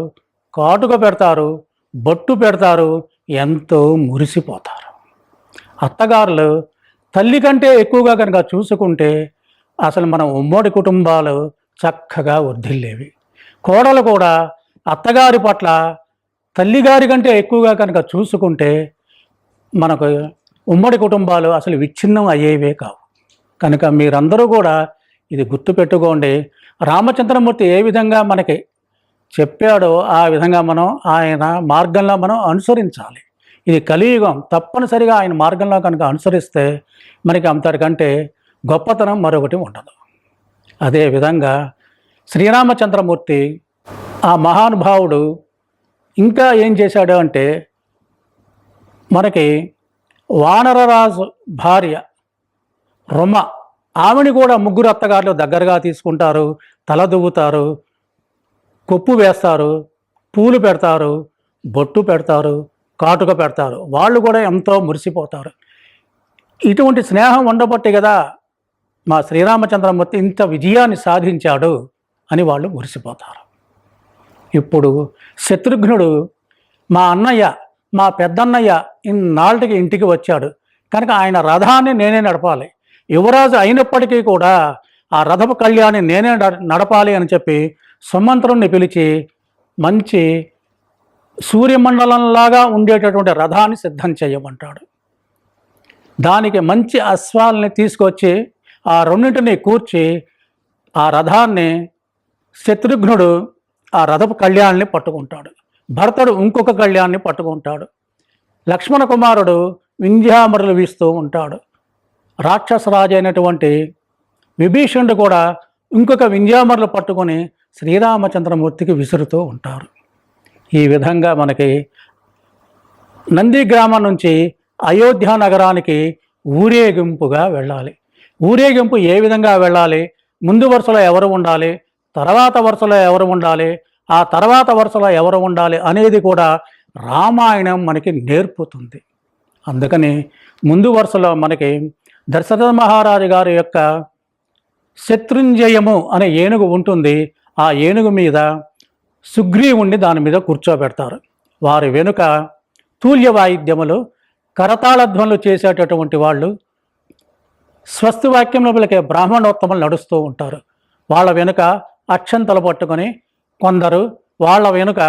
A: కాటుక పెడతారు, బొట్టు పెడతారు, ఎంతో మురిసిపోతారు. అత్తగారులు తల్లి కంటే ఎక్కువగా కనుక చూసుకుంటే అసలు మన ఉమ్మడి కుటుంబాలు చక్కగా వర్ధిల్లేవి. కోడలు కూడా అత్తగారి పట్ల తల్లిగారి కంటే ఎక్కువగా కనుక చూసుకుంటే మనకు ఉమ్మడి కుటుంబాలు అసలు విచ్ఛిన్నం అయ్యేవే కావు. కనుక మీరందరూ కూడా ఇది గుర్తుపెట్టుకోండి. రామచంద్రమూర్తి ఏ విధంగా మనకి చెప్పాడో ఆ విధంగా మనం ఆయన మార్గంలో మనం అనుసరించాలి. ఇది కలియుగం, తప్పనిసరిగా ఆయన మార్గంలో కనుక అనుసరిస్తే మనకి అంతకంటే గొప్పతనం మరొకటి ఉండదు. అదేవిధంగా శ్రీరామచంద్రమూర్తి ఆ మహానుభావుడు ఇంకా ఏం చేశాడు అంటే, మనకి వానరరాజు భార్య రుమ, ఆమెని కూడా ముగ్గురు అత్తగారులు దగ్గరగా తీసుకుంటారు, తల దువ్వుతారు, కొప్పు వేస్తారు, పూలు పెడతారు, బొట్టు పెడతారు, కాటుక పెడతారు. వాళ్ళు కూడా ఎంతో మురిసిపోతారు. ఇటువంటి స్నేహం ఉండబట్టి కదా మా శ్రీరామచంద్రమూర్తి ఇంత విజయాన్ని సాధించాడు అని వాళ్ళు మురిసిపోతారు. ఇప్పుడు శత్రుఘ్నుడు మా అన్నయ్య, మా పెద్దన్నయ్య ఇన్నాళ్ళకి ఇంటికి వచ్చాడు కనుక ఆయన రథాన్ని నేనే నడపాలి, యువరాజు అయినప్పటికీ కూడా ఆ రథపు కళ్యాణి నేనే నడపాలి అని చెప్పి సుమంత్రుణ్ణి పిలిచి మంచి సూర్యమండలంలాగా ఉండేటటువంటి రథాన్ని సిద్ధం చేయమంటాడు. దానికి మంచి అశ్వాల్ని తీసుకొచ్చి ఆ రెండింటిని కూర్చి ఆ రథాన్ని శత్రుఘ్నుడు ఆ రథపు కళ్యాణ్ని పట్టుకుంటాడు, భరతుడు ఇంకొక కళ్యాణ్ని పట్టుకుంటాడు, లక్ష్మణ కుమారుడు వింధ్యామరులు వీస్తూ ఉంటాడు, రాక్షసరాజు అయినటువంటి విభీషణుడు కూడా ఇంకొక వింధ్యామరులు పట్టుకొని శ్రీరామచంద్రమూర్తికి విసురుతూ ఉంటారు. ఈ విధంగా మనకి నంది గ్రామం నుంచి అయోధ్య నగరానికి ఊరేగింపుగా వెళ్ళాలి. ఊరేగింపు ఏ విధంగా వెళ్ళాలి, ముందు వరుసలో ఎవరు ఉండాలి, తర్వాత వరుసలో ఎవరు ఉండాలి, ఆ తర్వాత వరుసలో ఎవరు ఉండాలి అనేది కూడా రామాయణం మనకి నేర్పుతుంది. అందుకని ముందు వరుసలో మనకి దశరథ మహారాజు గారి యొక్క శత్రుంజయము అనే ఏనుగు ఉంటుంది. ఆ ఏనుగు మీద సుగ్రీవుణ్ణి దాని మీద కూర్చోబెడతారు. వారి వెనుక తూల్య వాయిద్యములు, కరతాళధ్వనులు చేసేటటువంటి వాళ్ళు, స్వస్తి వాక్యంలో పలికే బ్రాహ్మణోత్తములు నడుస్తూ ఉంటారు. వాళ్ళ వెనుక అక్షంతలు పట్టుకొని కొందరు, వాళ్ళ వెనుక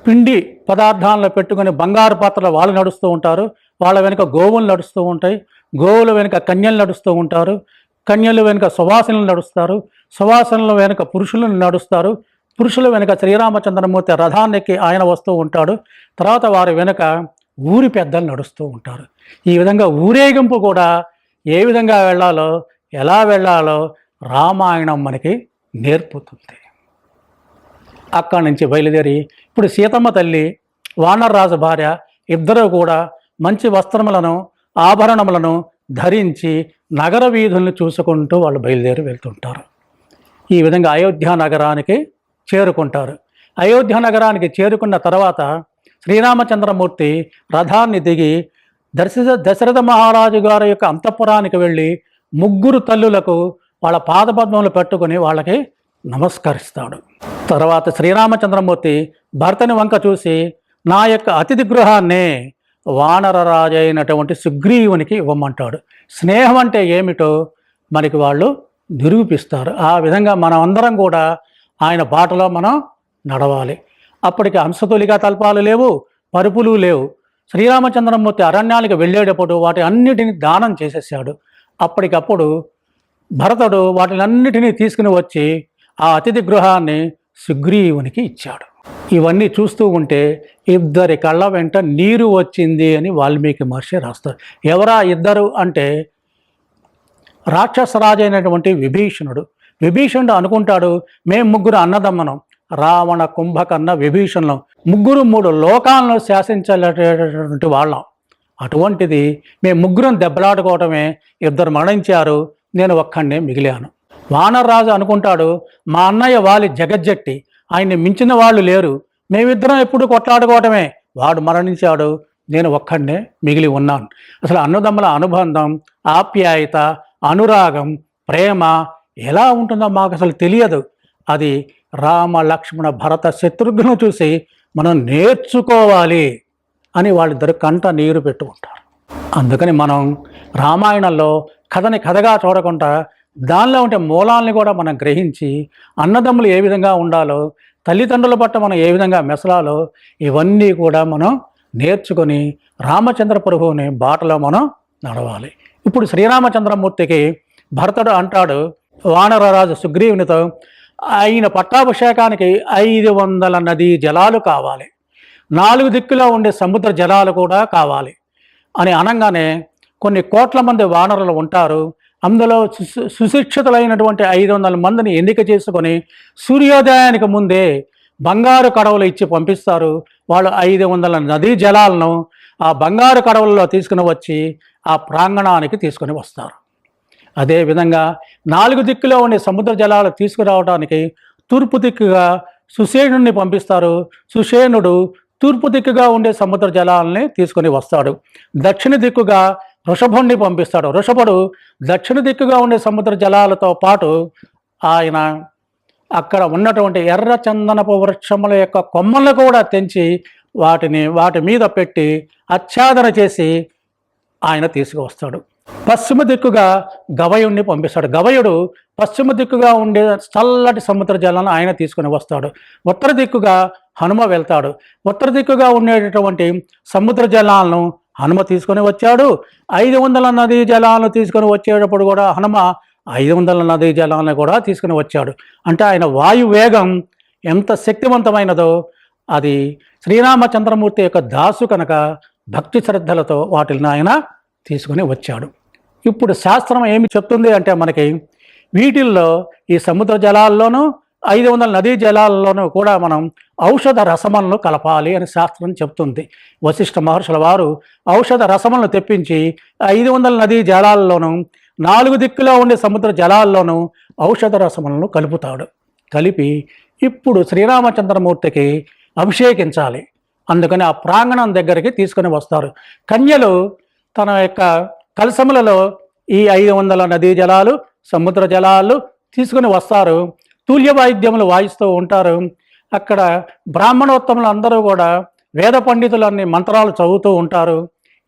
A: పిండి పదార్థాలను పెట్టుకొని బంగారు పాత్రలు వాళ్ళు నడుస్తూ ఉంటారు. వాళ్ళ వెనుక గోవులు నడుస్తూ ఉంటాయి, గోవుల వెనుక కన్యలు నడుస్తూ ఉంటారు, కన్యలు వెనుక సువాసనలు నడుస్తారు, సువాసనల వెనుక పురుషులను నడుస్తారు, పురుషుల వెనుక శ్రీరామచంద్రమూర్తి రథానికి ఆయన వస్తూ ఉంటాడు. తర్వాత వారి వెనుక ఊరి పెద్దలు నడుస్తూ ఉంటారు. ఈ విధంగా ఊరేగింపు కూడా ఏ విధంగా వెళ్ళాలో, ఎలా వెళ్ళాలో రామాయణం మనకి నేర్పుతుంది. అక్కడి నుంచి బయలుదేరి ఇప్పుడు సీతమ్మ తల్లి, వానరరాజు భార్య ఇద్దరూ కూడా మంచి వస్త్రములను, ఆభరణములను ధరించి నగర వీధుల్ని చూసుకుంటూ వాళ్ళు బయలుదేరి వెళ్తుంటారు. ఈ విధంగా అయోధ్య నగరానికి చేరుకుంటారు. అయోధ్య నగరానికి చేరుకున్న తర్వాత శ్రీరామచంద్రమూర్తి రథాన్ని దిగి దశరథ మహారాజు గారి యొక్క అంతఃపురానికి వెళ్ళి ముగ్గురు తల్లులకు వాళ్ళ పాదపద్మములు పెట్టుకుని వాళ్ళకి నమస్కరిస్తాడు. తర్వాత శ్రీరామచంద్రమూర్తి భర్తని వంక చూసి నా యొక్క అతిథి గృహాన్నే వానరరాజు అయినటువంటి సుగ్రీవునికి ఇవ్వమంటాడు. స్నేహం అంటే ఏమిటో మనకి వాళ్ళు నిరూపిస్తారు. ఆ విధంగా మనం అందరం కూడా ఆయన బాటలో మనం నడవాలి. అప్పటికి హంసతులిగా తల్పాలు లేవు, పరుపులు లేవు. శ్రీరామచంద్రమూర్తి అరణ్యానికి వెళ్ళేటప్పుడు వాటి అన్నిటిని దానం చేసేసాడు. అప్పటికప్పుడు భరతుడు వాటినన్నిటినీ తీసుకుని వచ్చి ఆ అతిథి గృహాన్ని సుగ్రీవునికి ఇచ్చాడు. ఇవన్నీ చూస్తూ ఉంటే ఇద్దరి కళ్ళ వెంట నీరు వచ్చింది అని వాల్మీకి మహర్షి రాస్తారు. ఎవరా ఇద్దరు అంటే రాక్షసరాజు అయినటువంటి విభీషణుడు. విభీషణుడు అనుకుంటాడు, మేము ముగ్గురు అన్నదమ్మనం, రావణ, కుంభకర్ణ, విభీషణులం, ముగ్గురు 3 లోకాలను శాసించేటటువంటి వాళ్ళం. అటువంటిది మేము ముగ్గురం దెబ్బలాడుకోవటమే, ఇద్దరు మరణించారు, నేను ఒక్కడే మిగిలాను. వానరరాజు అనుకుంటాడు, మా అన్నయ్య వాలి జగజ్జట్టి, ఆయన్ని మించిన వాళ్ళు లేరు, మేమిద్దరం ఎప్పుడు కొట్లాడుకోవటమే, వాడు మరణించాడు, నేను ఒక్కడే మిగిలి ఉన్నాను. అసలు అన్నదమ్ముల అనుబంధం, ఆప్యాయత, అనురాగం, ప్రేమ ఎలా ఉంటుందో మాకు అసలు తెలియదు. అది రామ లక్ష్మణ భరత శత్రుఘ్ను చూసి మనం నేర్చుకోవాలి అని వాళ్ళిద్దరు కంట నీరు పెట్టుకుంటారు. అందుకని మనం రామాయణంలో కథని కథగా చూడకుండా దానిలో ఉండే మూలాల్ని కూడా మనం గ్రహించి అన్నదమ్ములు ఏ విధంగా ఉండాలో, తల్లిదండ్రుల పట్ల మనం ఏ విధంగా మెసలాలో ఇవన్నీ కూడా మనం నేర్చుకొని రామచంద్ర ప్రభువుని బాటలో మనం నడవాలి. ఇప్పుడు శ్రీరామచంద్రమూర్తికి భరతుడు అంటాడు వానరరాజు సుగ్రీవునితో, ఆయన పట్టాభిషేకానికి 500 నదీ జలాలు కావాలి, 4 దిక్కులో ఉండే సముద్ర జలాలు కూడా కావాలి అని అనగానే కొన్ని కోట్ల మంది వానరులు ఉంటారు. అందులో సుశిక్షితులైనటువంటి 500 మందిని ఎన్నిక చేసుకొని సూర్యోదయానికి ముందే బంగారు కడవలు ఇచ్చి పంపిస్తారు. వాళ్ళు 500 నదీ జలాలను ఆ బంగారు కడవలలో తీసుకుని వచ్చి ఆ ప్రాంగణానికి తీసుకొని వస్తారు. అదేవిధంగా 4 దిక్కులో ఉండే సముద్ర జలాలు తీసుకురావడానికి తూర్పు దిక్కుగా సుషేణుడిని పంపిస్తారు. సుషేణుడు తూర్పు దిక్కుగా ఉండే సముద్ర జలాలని తీసుకొని వస్తాడు. దక్షిణ దిక్కుగా వృషభుణ్ణి పంపిస్తాడు. వృషభుడు దక్షిణ దిక్కుగా ఉండే సముద్ర జలాలతో పాటు ఆయన అక్కడ ఉన్నటువంటి ఎర్ర చందనపు వృక్షముల యొక్క కొమ్మలను కూడా తెంచి వాటి మీద పెట్టి ఆచ్ఛాదన చేసి ఆయన తీసుకువస్తాడు. పశ్చిమ దిక్కుగా గవయుణ్ణి పంపిస్తాడు. గవయుడు పశ్చిమ దిక్కుగా ఉండే చల్లటి సముద్ర జలాలను ఆయన తీసుకుని వస్తాడు. ఉత్తర దిక్కుగా హనుమ వెళ్తాడు. ఉత్తర దిక్కుగా ఉండేటటువంటి సముద్ర జలాలను హనుమ తీసుకొని వచ్చాడు. 500 నదీ జలాలను తీసుకొని వచ్చేటప్పుడు కూడా హనుమ 500 నదీ జలాలను కూడా తీసుకుని వచ్చాడు. అంటే ఆయన వాయు వేగం ఎంత శక్తివంతమైనదో అది శ్రీరామచంద్రమూర్తి యొక్క దాసు కనుక భక్తి శ్రద్ధలతో వాటిని ఆయన తీసుకుని వచ్చాడు. ఇప్పుడు శాస్త్రం ఏమి చెప్తుంది అంటే మనకి వీటిల్లో ఈ సముద్ర జలాల్లోనూ 500 నదీ జలాల్లోనూ కూడా మనం ఔషధ రసములను కలపాలి అని శాస్త్రం చెప్తుంది. వశిష్ఠ మహర్షుల వారు ఔషధ రసములను తెప్పించి 500 నదీ జలాల్లోనూ 4 దిక్కులో ఉండే సముద్ర జలాల్లోనూ ఔషధ రసములను కలుపుతాడు. కలిపి ఇప్పుడు శ్రీరామచంద్రమూర్తికి అభిషేకించాలి. అందుకని ఆ ప్రాంగణం దగ్గరికి తీసుకొని వస్తారు. కన్యలు తన యొక్క కలశములలో ఈ 500 నదీ జలాలు సముద్ర జలాలు తీసుకుని వస్తారు. తుల్య వాయిద్యములు వాయిస్తూ ఉంటారు. అక్కడ బ్రాహ్మణోత్తములు అందరూ కూడా వేద పండితులన్నీ మంత్రాలు చదువుతూ ఉంటారు.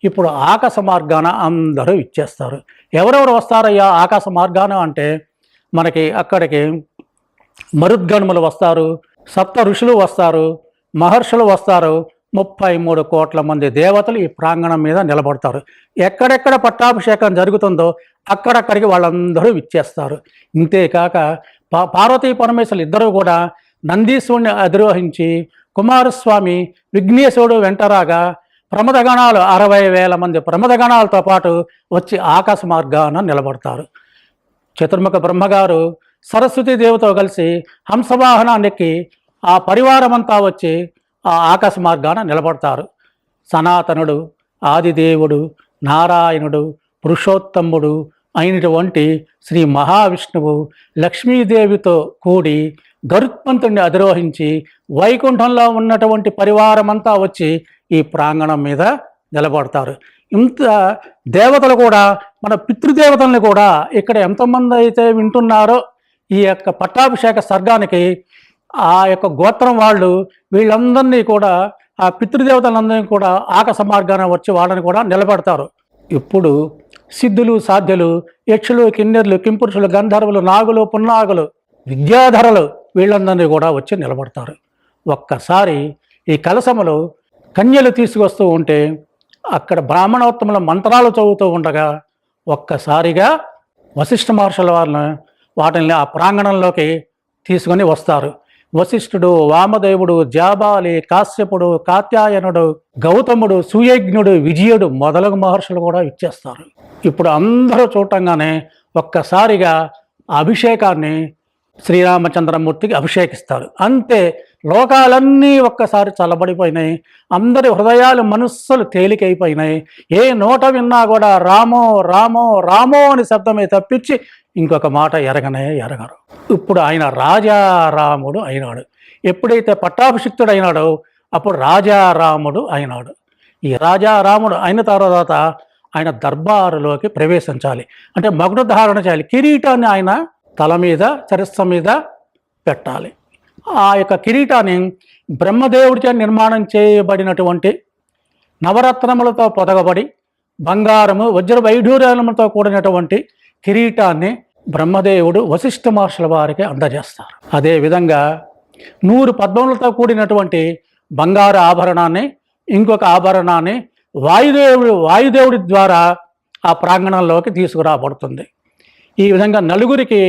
A: ఇప్పుడు ఆకాశ మార్గాన అందరూ ఇచ్చేస్తారు. ఎవరెవరు వస్తారయ్యా ఆకాశ మార్గాన అంటే మనకి అక్కడికి మరుద్గణములు వస్తారు, సప్త ఋషులు వస్తారు, మహర్షులు వస్తారు, 33 కోట్ల మంది దేవతలు ఈ ప్రాంగణం మీద నిలబడతారు. ఎక్కడెక్కడ పట్టాభిషేకం జరుగుతుందో అక్కడక్కడికి వాళ్ళందరూ విచ్చేస్తారు. ఇంతేకాక పార్వతీ పరమేశ్వరులు ఇద్దరూ కూడా నందీశ్వరుని అధిరోహించి కుమారస్వామి విఘ్నేశ్వరుడు వెంటరాగా ప్రమదగణాలు 60,000 మంది ప్రమదగణాలతో పాటు వచ్చి ఆకాశ మార్గాన నిలబడతారు. చతుర్ముఖ బ్రహ్మగారు సరస్వతీ దేవితో కలిసి హంసవాహనానికి ఆ పరివారమంతా వచ్చి ఆ ఆకాశ మార్గాన నిలబడతారు. సనాతనుడు, ఆదిదేవుడు, నారాయణుడు, పురుషోత్తముడు అయినటువంటి శ్రీ మహావిష్ణువు లక్ష్మీదేవితో కూడి గరుత్మంతుడిని అధిరోహించి వైకుంఠంలో ఉన్నటువంటి పరివారమంతా వచ్చి ఈ ప్రాంగణం మీద నిలబడతారు. ఇంత దేవతలు కూడా మన పితృదేవతల్ని కూడా ఇక్కడ ఎంతమంది అయితే వింటున్నారో ఈ యొక్క పట్టాభిషేక సర్గానికి ఆ యొక్క గోత్రం వాళ్ళు వీళ్ళందరినీ కూడా ఆ పితృదేవతలందరినీ కూడా ఆకాశ మార్గాన వచ్చి వాళ్ళని కూడా నిలబెడతారు. ఇప్పుడు సిద్ధులు, సాధ్యులు, యక్షులు, కిన్నెర్లు, కింపురుషులు, గంధర్వులు, నాగులు, పున్నాగులు, విద్యాధరులు వీళ్ళందరినీ కూడా వచ్చి నిలబడతారు. ఒక్కసారి ఈ కలశములు కన్యలు తీసుకొస్తూ ఉంటే అక్కడ బ్రాహ్మణోత్తముల మంత్రాలు చదువుతూ ఉండగా ఒక్కసారిగా వశిష్ఠ మహర్షుల వాటిని ఆ ప్రాంగణంలోకి తీసుకొని వస్తారు. వశిష్ఠుడు, వామదేవుడు, జాబాలి, కాశ్యపుడు, కాత్యాయనుడు, గౌతముడు, సూయజ్ఞుడు, విజయుడు మొదలగు మహర్షులు కూడా ఇచ్చేస్తారు. ఇప్పుడు అందరూ చూడటంగానే ఒక్కసారిగా అభిషేకాన్ని శ్రీరామచంద్రమూర్తికి అభిషేకిస్తారు. అంతే, లోకాలన్నీ ఒక్కసారి చల్లబడిపోయినాయి. అందరి హృదయాలు, మనస్సులు తేలికైపోయినాయి. ఏ నోట విన్నా కూడా రామో రామో రామో అని శబ్దమే తప్పించి ఇంకొక మాట ఎరగరు. ఇప్పుడు ఆయన రాజారాముడు అయినాడు. ఎప్పుడైతే పట్టాభిషిక్తుడు అయినాడో అప్పుడు రాజారాముడు అయినాడు. ఈ రాజారాముడు అయిన తర్వాత ఆయన దర్బారులోకి ప్రవేశించాలి. అంటే మగుడు ధారణ చేయాలి. కిరీటాన్ని ఆయన తల మీద శిరస్సు మీద పెట్టాలి. ఆ యొక్క కిరీటాన్ని బ్రహ్మదేవుడిచే నిర్మాణం చేయబడినటువంటి నవరత్నములతో పొదగబడి బంగారము వజ్ర వైఢూర్యాలతో కూడినటువంటి కిరీటాన్ని బ్రహ్మదేవుడు వశిష్ఠ మహర్షుల వారికి అందజేస్తారు. అదేవిధంగా 100 పద్మములతో కూడినటువంటి బంగారు ఆభరణాన్ని, ఇంకొక ఆభరణాన్ని వాయుదేవుడి ద్వారా ఆ ప్రాంగణంలోకి తీసుకురాబడుతుంది. ఈ విధంగా నలుగురికి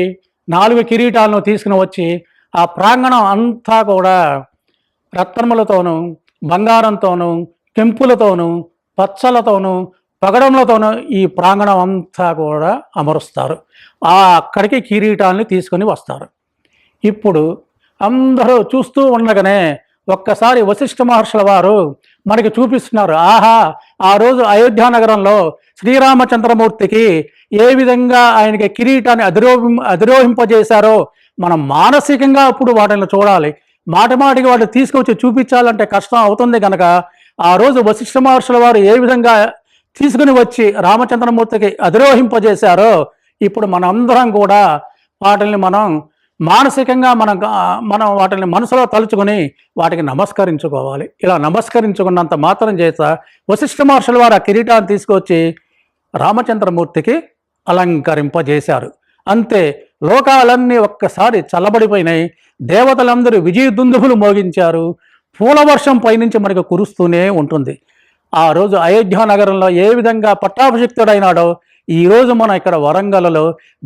A: 4 కిరీటాలను తీసుకుని వచ్చి ఆ ప్రాంగణం అంతా కూడా రత్నములతోనూ, బంగారంతోనూ, కెంపులతోనూ, పచ్చలతోనూ, పగడములతోనూ ఈ ప్రాంగణం అంతా కూడా అమరుస్తారు. అక్కడికి కిరీటాన్ని తీసుకొని వస్తారు. ఇప్పుడు అందరూ చూస్తూ ఉండగానే ఒక్కసారి వశిష్ఠ మహర్షుల వారు మనకి చూపిస్తున్నారు. ఆహా, ఆ రోజు అయోధ్య నగరంలో శ్రీరామచంద్రమూర్తికి ఏ విధంగా ఆయనకి కిరీటాన్ని అధిరోహింపజేశారో మనం మానసికంగా అప్పుడు వాటిని చూడాలి. మాటిమాటికి వాటిని తీసుకొచ్చి చూపించాలంటే కష్టం అవుతుంది కనుక ఆ రోజు వశిష్ఠ మహర్షుల వారు ఏ విధంగా తీసుకుని వచ్చి రామచంద్రమూర్తికి అధిరోహింపజేశారో ఇప్పుడు మనందరం కూడా వాటిని మనం మానసికంగా మనం వాటిని మనసులో తలుచుకొని వాటికి నమస్కరించుకోవాలి. ఇలా నమస్కరించుకున్నంత మాత్రం చేత వశిష్ఠ మహర్షుల వారు ఆ కిరీటాన్ని తీసుకొచ్చి రామచంద్రమూర్తికి అలంకరింపజేశారు. అంతే, లోకాలన్నీ ఒక్కసారి చల్లబడిపోయినాయి. దేవతలందరూ విజయదుందుభులు మోగించారు. పూలవర్షం పైనుంచి మనకు కురుస్తూనే ఉంటుంది. ఆ రోజు అయోధ్య నగరంలో ఏ విధంగా పట్టాభిషిక్తుడైనాడో ఈరోజు మనం ఇక్కడ వరంగల్లో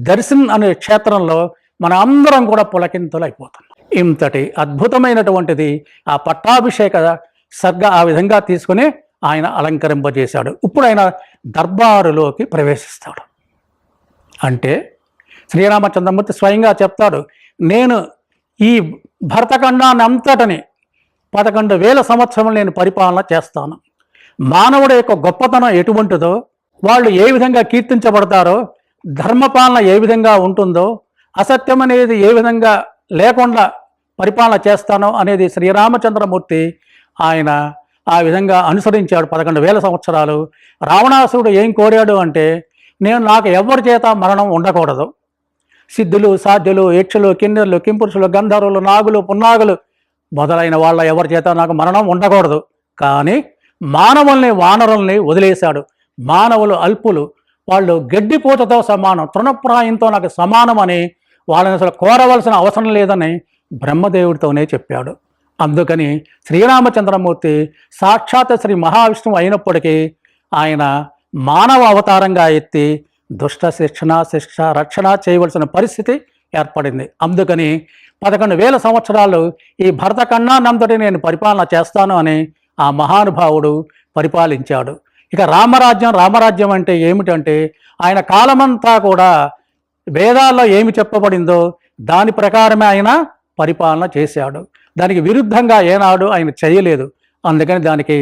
A: దర్శన్ అనే క్షేత్రంలో మన అందరం కూడా పులకింతులైపోతున్నాం. ఇంతటి అద్భుతమైనటువంటిది ఆ పట్టాభిషేక సర్గ ఆ విధంగా తీసుకుని ఆయన అలంకరింపజేశాడు. ఇప్పుడు ఆయన దర్బారులోకి ప్రవేశిస్తాడు. అంటే శ్రీరామచంద్రమూర్తి స్వయంగా చెప్తాడు, నేను ఈ భరతఖండాన్ని అంతటని 11,000 సంవత్సరములు నేను పరిపాలన చేస్తాను. మానవుడి యొక్క గొప్పతనం ఎటువంటిదో, వాళ్ళు ఏ విధంగా కీర్తించబడతారో, ధర్మపాలన ఏ విధంగా ఉంటుందో, అసత్యం అనేది ఏ విధంగా లేకుండా పరిపాలన చేస్తానో అనేది శ్రీరామచంద్రమూర్తి ఆయన ఆ విధంగా అనుసరించాడు 11,000 సంవత్సరాలు. రావణాసురుడు ఏం కోరాడు అంటే, నాకు ఎవరి చేత మరణం ఉండకూడదు. సిద్ధులు, సాధ్యులు, యక్షులు, కిన్నెర్లు, కింపురుషులు, గంధర్వులు, నాగులు, పున్నాగులు మొదలైన వాళ్ళ ఎవరి చేత నాకు మరణం ఉండకూడదు. కానీ మానవుల్ని, వానరుల్ని వదిలేశాడు. మానవులు అల్పులు, వాళ్ళు గడ్డిపూటతో సమానం, తృణప్రాయంతో నాకు సమానం అని వాళ్ళని అసలు కోరవలసిన అవసరం లేదని బ్రహ్మదేవుడితోనే చెప్పాడు. అందుకని శ్రీరామచంద్రమూర్తి సాక్షాత్ శ్రీ మహావిష్ణువు అయినప్పటికీ ఆయన మానవ అవతారంగా ఎత్తి దుష్ట శిక్ష రక్షణ చేయవలసిన పరిస్థితి ఏర్పడింది. అందుకని 11,000 సంవత్సరాలు ఈ భరతఖండాన్నంతటి నేను పరిపాలన చేస్తాను అని ఆ మహానుభావుడు పరిపాలించాడు. ఇక రామరాజ్యం అంటే ఏమిటంటే, ఆయన కాలమంతా కూడా వేదాల్లో ఏమి చెప్పబడిందో దాని ప్రకారమే ఆయన పరిపాలన చేశాడు. దానికి విరుద్ధంగా ఏనాడు ఆయన చేయలేదు. అందుకని దానికి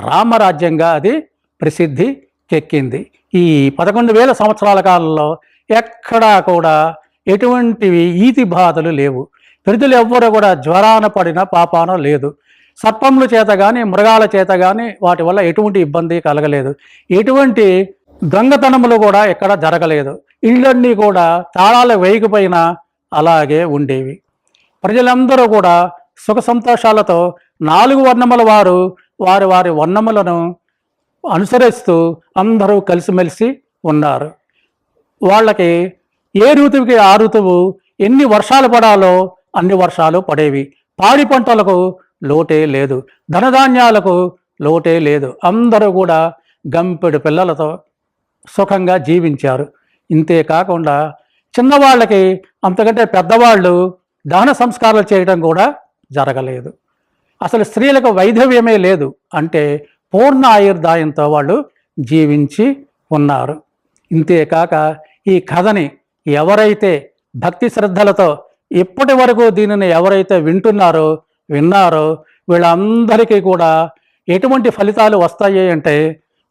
A: రామరాజ్యంగా అది ప్రసిద్ధి కెక్కింది. ఈ 11,000 సంవత్సరాల కాలంలో ఎక్కడా కూడా ఎటువంటివి ఈతి బాధలు లేవు. ప్రజలు ఎవ్వరూ కూడా జ్వరాన పడిన పాపాన లేదు. సర్పముల చేత కానీ, మృగాల చేత కానీ వాటి వల్ల ఎటువంటి ఇబ్బంది కలగలేదు. ఎటువంటి దొంగతనములు కూడా ఎక్కడ జరగలేదు. ఇళ్ళన్నీ కూడా తాళాలు వేయకపోయినా అలాగే ఉండేవి. ప్రజలందరూ కూడా సుఖ సంతోషాలతో 4 వర్ణముల వారు వారి వర్ణములను అనుసరిస్తూ అందరూ కలిసిమెలిసి ఉన్నారు. వాళ్ళకి ఏ ఋతువుకి ఆ ఋతువు ఎన్ని వర్షాలు పడాలో అన్ని వర్షాలు పడేవి. పాడి పంటలకు లోటే లేదు, ధనధాన్యాలకు లోటే లేదు. అందరూ కూడా గంపెడు పిల్లలతో సుఖంగా జీవించారు. ఇంతే కాకుండా చిన్నవాళ్ళకి అంతకంటే పెద్దవాళ్ళు దహన సంస్కారాలు చేయడం కూడా జరగలేదు. అసలు స్త్రీలకు వైధవ్యమే లేదు. అంటే పూర్ణ ఆయుర్దాయంతో వాళ్ళు జీవించి ఉన్నారు. ఇంతేకాక ఈ కథని ఎవరైతే భక్తి శ్రద్ధలతో ఇప్పటి వరకు దీనిని ఎవరైతే విన్నారో వీళ్ళందరికీ కూడా ఎటువంటి ఫలితాలు వస్తాయి అంటే,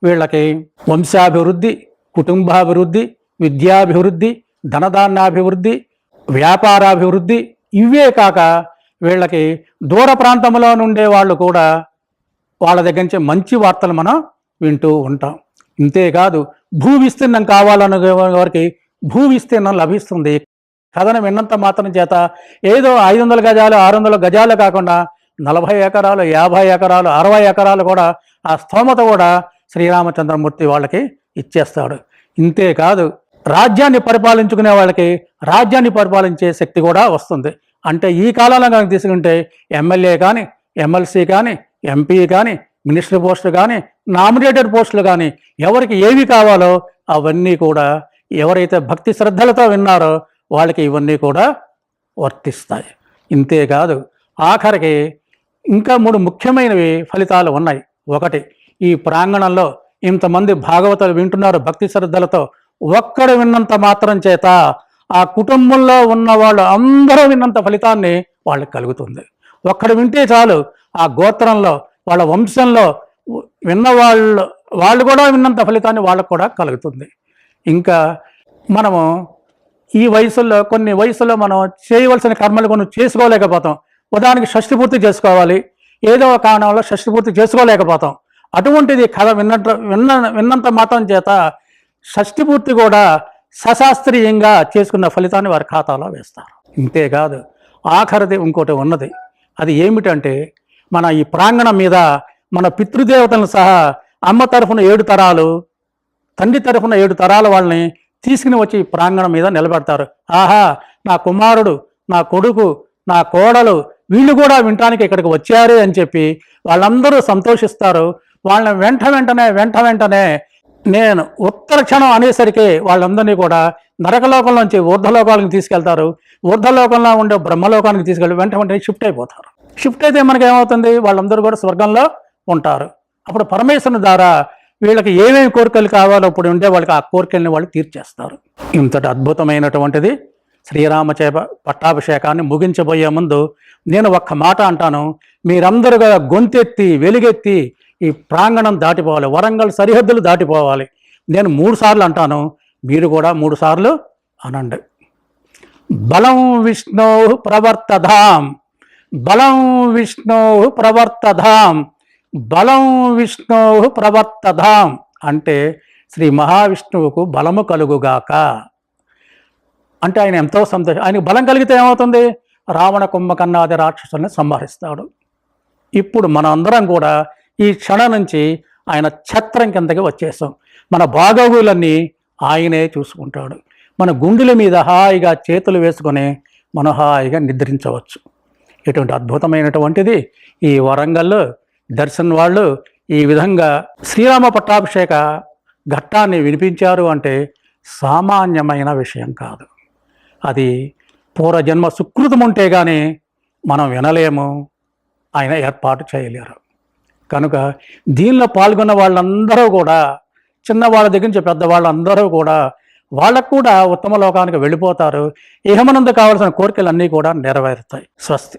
A: వీళ్ళకి వంశాభివృద్ధి, కుటుంబాభివృద్ధి, విద్యాభివృద్ధి, ధనధాన్యాభివృద్ధి, వ్యాపారాభివృద్ధి, ఇవే కాక వీళ్ళకి దూర ప్రాంతంలో నుండే వాళ్ళు కూడా వాళ్ళ దగ్గర నుంచి మంచి వార్తలు మనం వింటూ ఉంటాం. ఇంతేకాదు భూ విస్తీర్ణం కావాలనే వారికి భూ విస్తీర్ణం లభిస్తుంది. కథను విన్నంత మాత్రం చేత ఏదో 500 గజాలు 600 గజాలు కాకుండా 40 ఎకరాలు 50 ఎకరాలు 60 ఎకరాలు కూడా ఆ స్తోమత కూడా శ్రీరామచంద్రమూర్తి వాళ్ళకి ఇచ్చేస్తాడు. ఇంతేకాదు రాజ్యాన్ని పరిపాలించుకునే వాళ్ళకి రాజ్యాన్ని పరిపాలించే శక్తి కూడా వస్తుంది. అంటే ఈ కాలంలో కనుక తీసుకుంటే ఎమ్మెల్యే కానీ ఎమ్మెల్సీ కానీ ఎంపీ కానీ మినిస్టర్ పోస్టులు కానీ నామినేటెడ్ పోస్టులు కానీ ఎవరికి ఏవి కావాలో అవన్నీ కూడా ఎవరైతే భక్తి శ్రద్ధలతో విన్నారో వాళ్ళకి ఇవన్నీ కూడా వర్తిస్తాయి. ఇంతేకాదు ఆఖరికి ఇంకా 3 ముఖ్యమైనవి ఫలితాలు ఉన్నాయి. ఒకటి, ఈ ప్రాంగణంలో ఇంతమంది భాగవతులు వింటున్నారు భక్తి శ్రద్ధలతో, ఒక్కడు విన్నంత మాత్రం చేత ఆ కుటుంబంలో ఉన్న వాళ్ళు అందరూ విన్నంత ఫలితాన్ని వాళ్ళకి కలుగుతుంది. ఒక్కడు వింటే చాలు, ఆ గోత్రంలో వాళ్ళ వంశంలో విన్న వాళ్ళు కూడా విన్నంత ఫలితాన్ని వాళ్ళకు కూడా కలుగుతుంది. ఇంకా మనము ఈ వయసుల్లో కొన్ని వయసులో మనం చేయవలసిన కర్మలు కొన్ని చేసుకోలేకపోతాం. ఉదాహరణకి షష్ఠి పూర్తి చేసుకోవాలి, ఏదో ఒక కారణంలో షష్ఠి పూర్తి చేసుకోలేకపోతాం. అటువంటిది కథ విన్నంత మాత్రం చేత షష్ఠి పూర్తి కూడా సశాస్త్రీయంగా చేసుకున్న ఫలితాన్ని వారి ఖాతాలో వేస్తారు. ఇంతేకాదు ఆఖరిది ఇంకోటి ఉన్నది. అది ఏమిటంటే మన ఈ ప్రాంగణం మీద మన పితృదేవతలను సహా అమ్మ తరఫున 7 తరాలు, తండ్రి తరఫున 7 తరాల వాళ్ళని తీసుకుని వచ్చి ఈ ప్రాంగణం మీద నిలబెడతారు. ఆహా, నా కుమారుడు, నా కొడుకు, నా కోడలు వీళ్ళు కూడా వినటానికి ఇక్కడికి వచ్చారు అని చెప్పి వాళ్ళందరూ సంతోషిస్తారు. వాళ్ళని వెంటనే నేను ఉత్తర క్షణం అనేసరికి వాళ్ళందరినీ కూడా నరకలోకంలోంచి ఊర్ధలోకాలకు తీసుకెళ్తారు. ఊర్ధలోకంలో ఉండే బ్రహ్మలోకానికి తీసుకెళ్ళి వెంటనే షిఫ్ట్ అయిపోతారు. షిఫ్ట్ అయితే మనకి ఏమవుతుంది, వాళ్ళందరూ కూడా స్వర్గంలో ఉంటారు. అప్పుడు పరమేశ్వరుని ద్వారా వీళ్ళకి ఏమేమి కోరికలు కావాలో ఇప్పుడు ఉండే వాళ్ళకి ఆ కోరికల్ని వాళ్ళు తీర్చేస్తారు. ఇంతటి అద్భుతమైనటువంటిది శ్రీరామచేప పట్టాభిషేకాన్ని ముగించబోయే ముందు నేను ఒక్క మాట అంటాను. మీరందరూ కూడా గొంతెత్తి వెలుగెత్తి ఈ ప్రాంగణం దాటిపోవాలి, వరంగల్ సరిహద్దులు దాటిపోవాలి. నేను 3 సార్లు అంటాను, మీరు కూడా 3 సార్లు అనండి. బలం విష్ణో ప్రవర్తధాం, బలం విష్ణో ప్రవర్తధాం, బలం విష్ణో ప్రవర్తధాం అంటే శ్రీ మహావిష్ణువుకు బలము కలుగుగాక. అంటే ఆయన ఎంతో సంతోషం. ఆయనకు బలం కలిగితే ఏమవుతుంది, రావణ కుంభకర్ణాది రాక్షసుల్ని సంహరిస్తాడు. ఇప్పుడు మనం అందరం కూడా ఈ క్షణం నుంచి ఆయన ఛత్రం కిందకి వచ్చేసాం. మన బాగోగులన్నీ ఆయనే చూసుకుంటాడు. మన గుండెల మీద హాయిగా చేతులు వేసుకొని మనం హాయిగా నిద్రించవచ్చు. ఇటువంటి అద్భుతమైనటువంటిది ఈ వరంగల్ దర్శన్ వాళ్ళు ఈ విధంగా శ్రీరామ పట్టాభిషేక ఘట్టాన్ని వినిపించారు అంటే సామాన్యమైన విషయం కాదు. అది పూర్వజన్మ సుకృతం ఉంటే కానీ మనం వినలేము, ఆయన ఏర్పాటు చేయలేరు. కనుక దీనిలో పాల్గొన్న వాళ్ళందరూ కూడా, చిన్నవాళ్ళ దగ్గర నుంచి పెద్దవాళ్ళందరూ కూడా వాళ్ళకు కూడా ఉత్తమ లోకానికి వెళ్ళిపోతారు. ఇహమనందు కావాల్సిన కోరికలన్నీ కూడా నెరవేరుతాయి. స్వస్తి.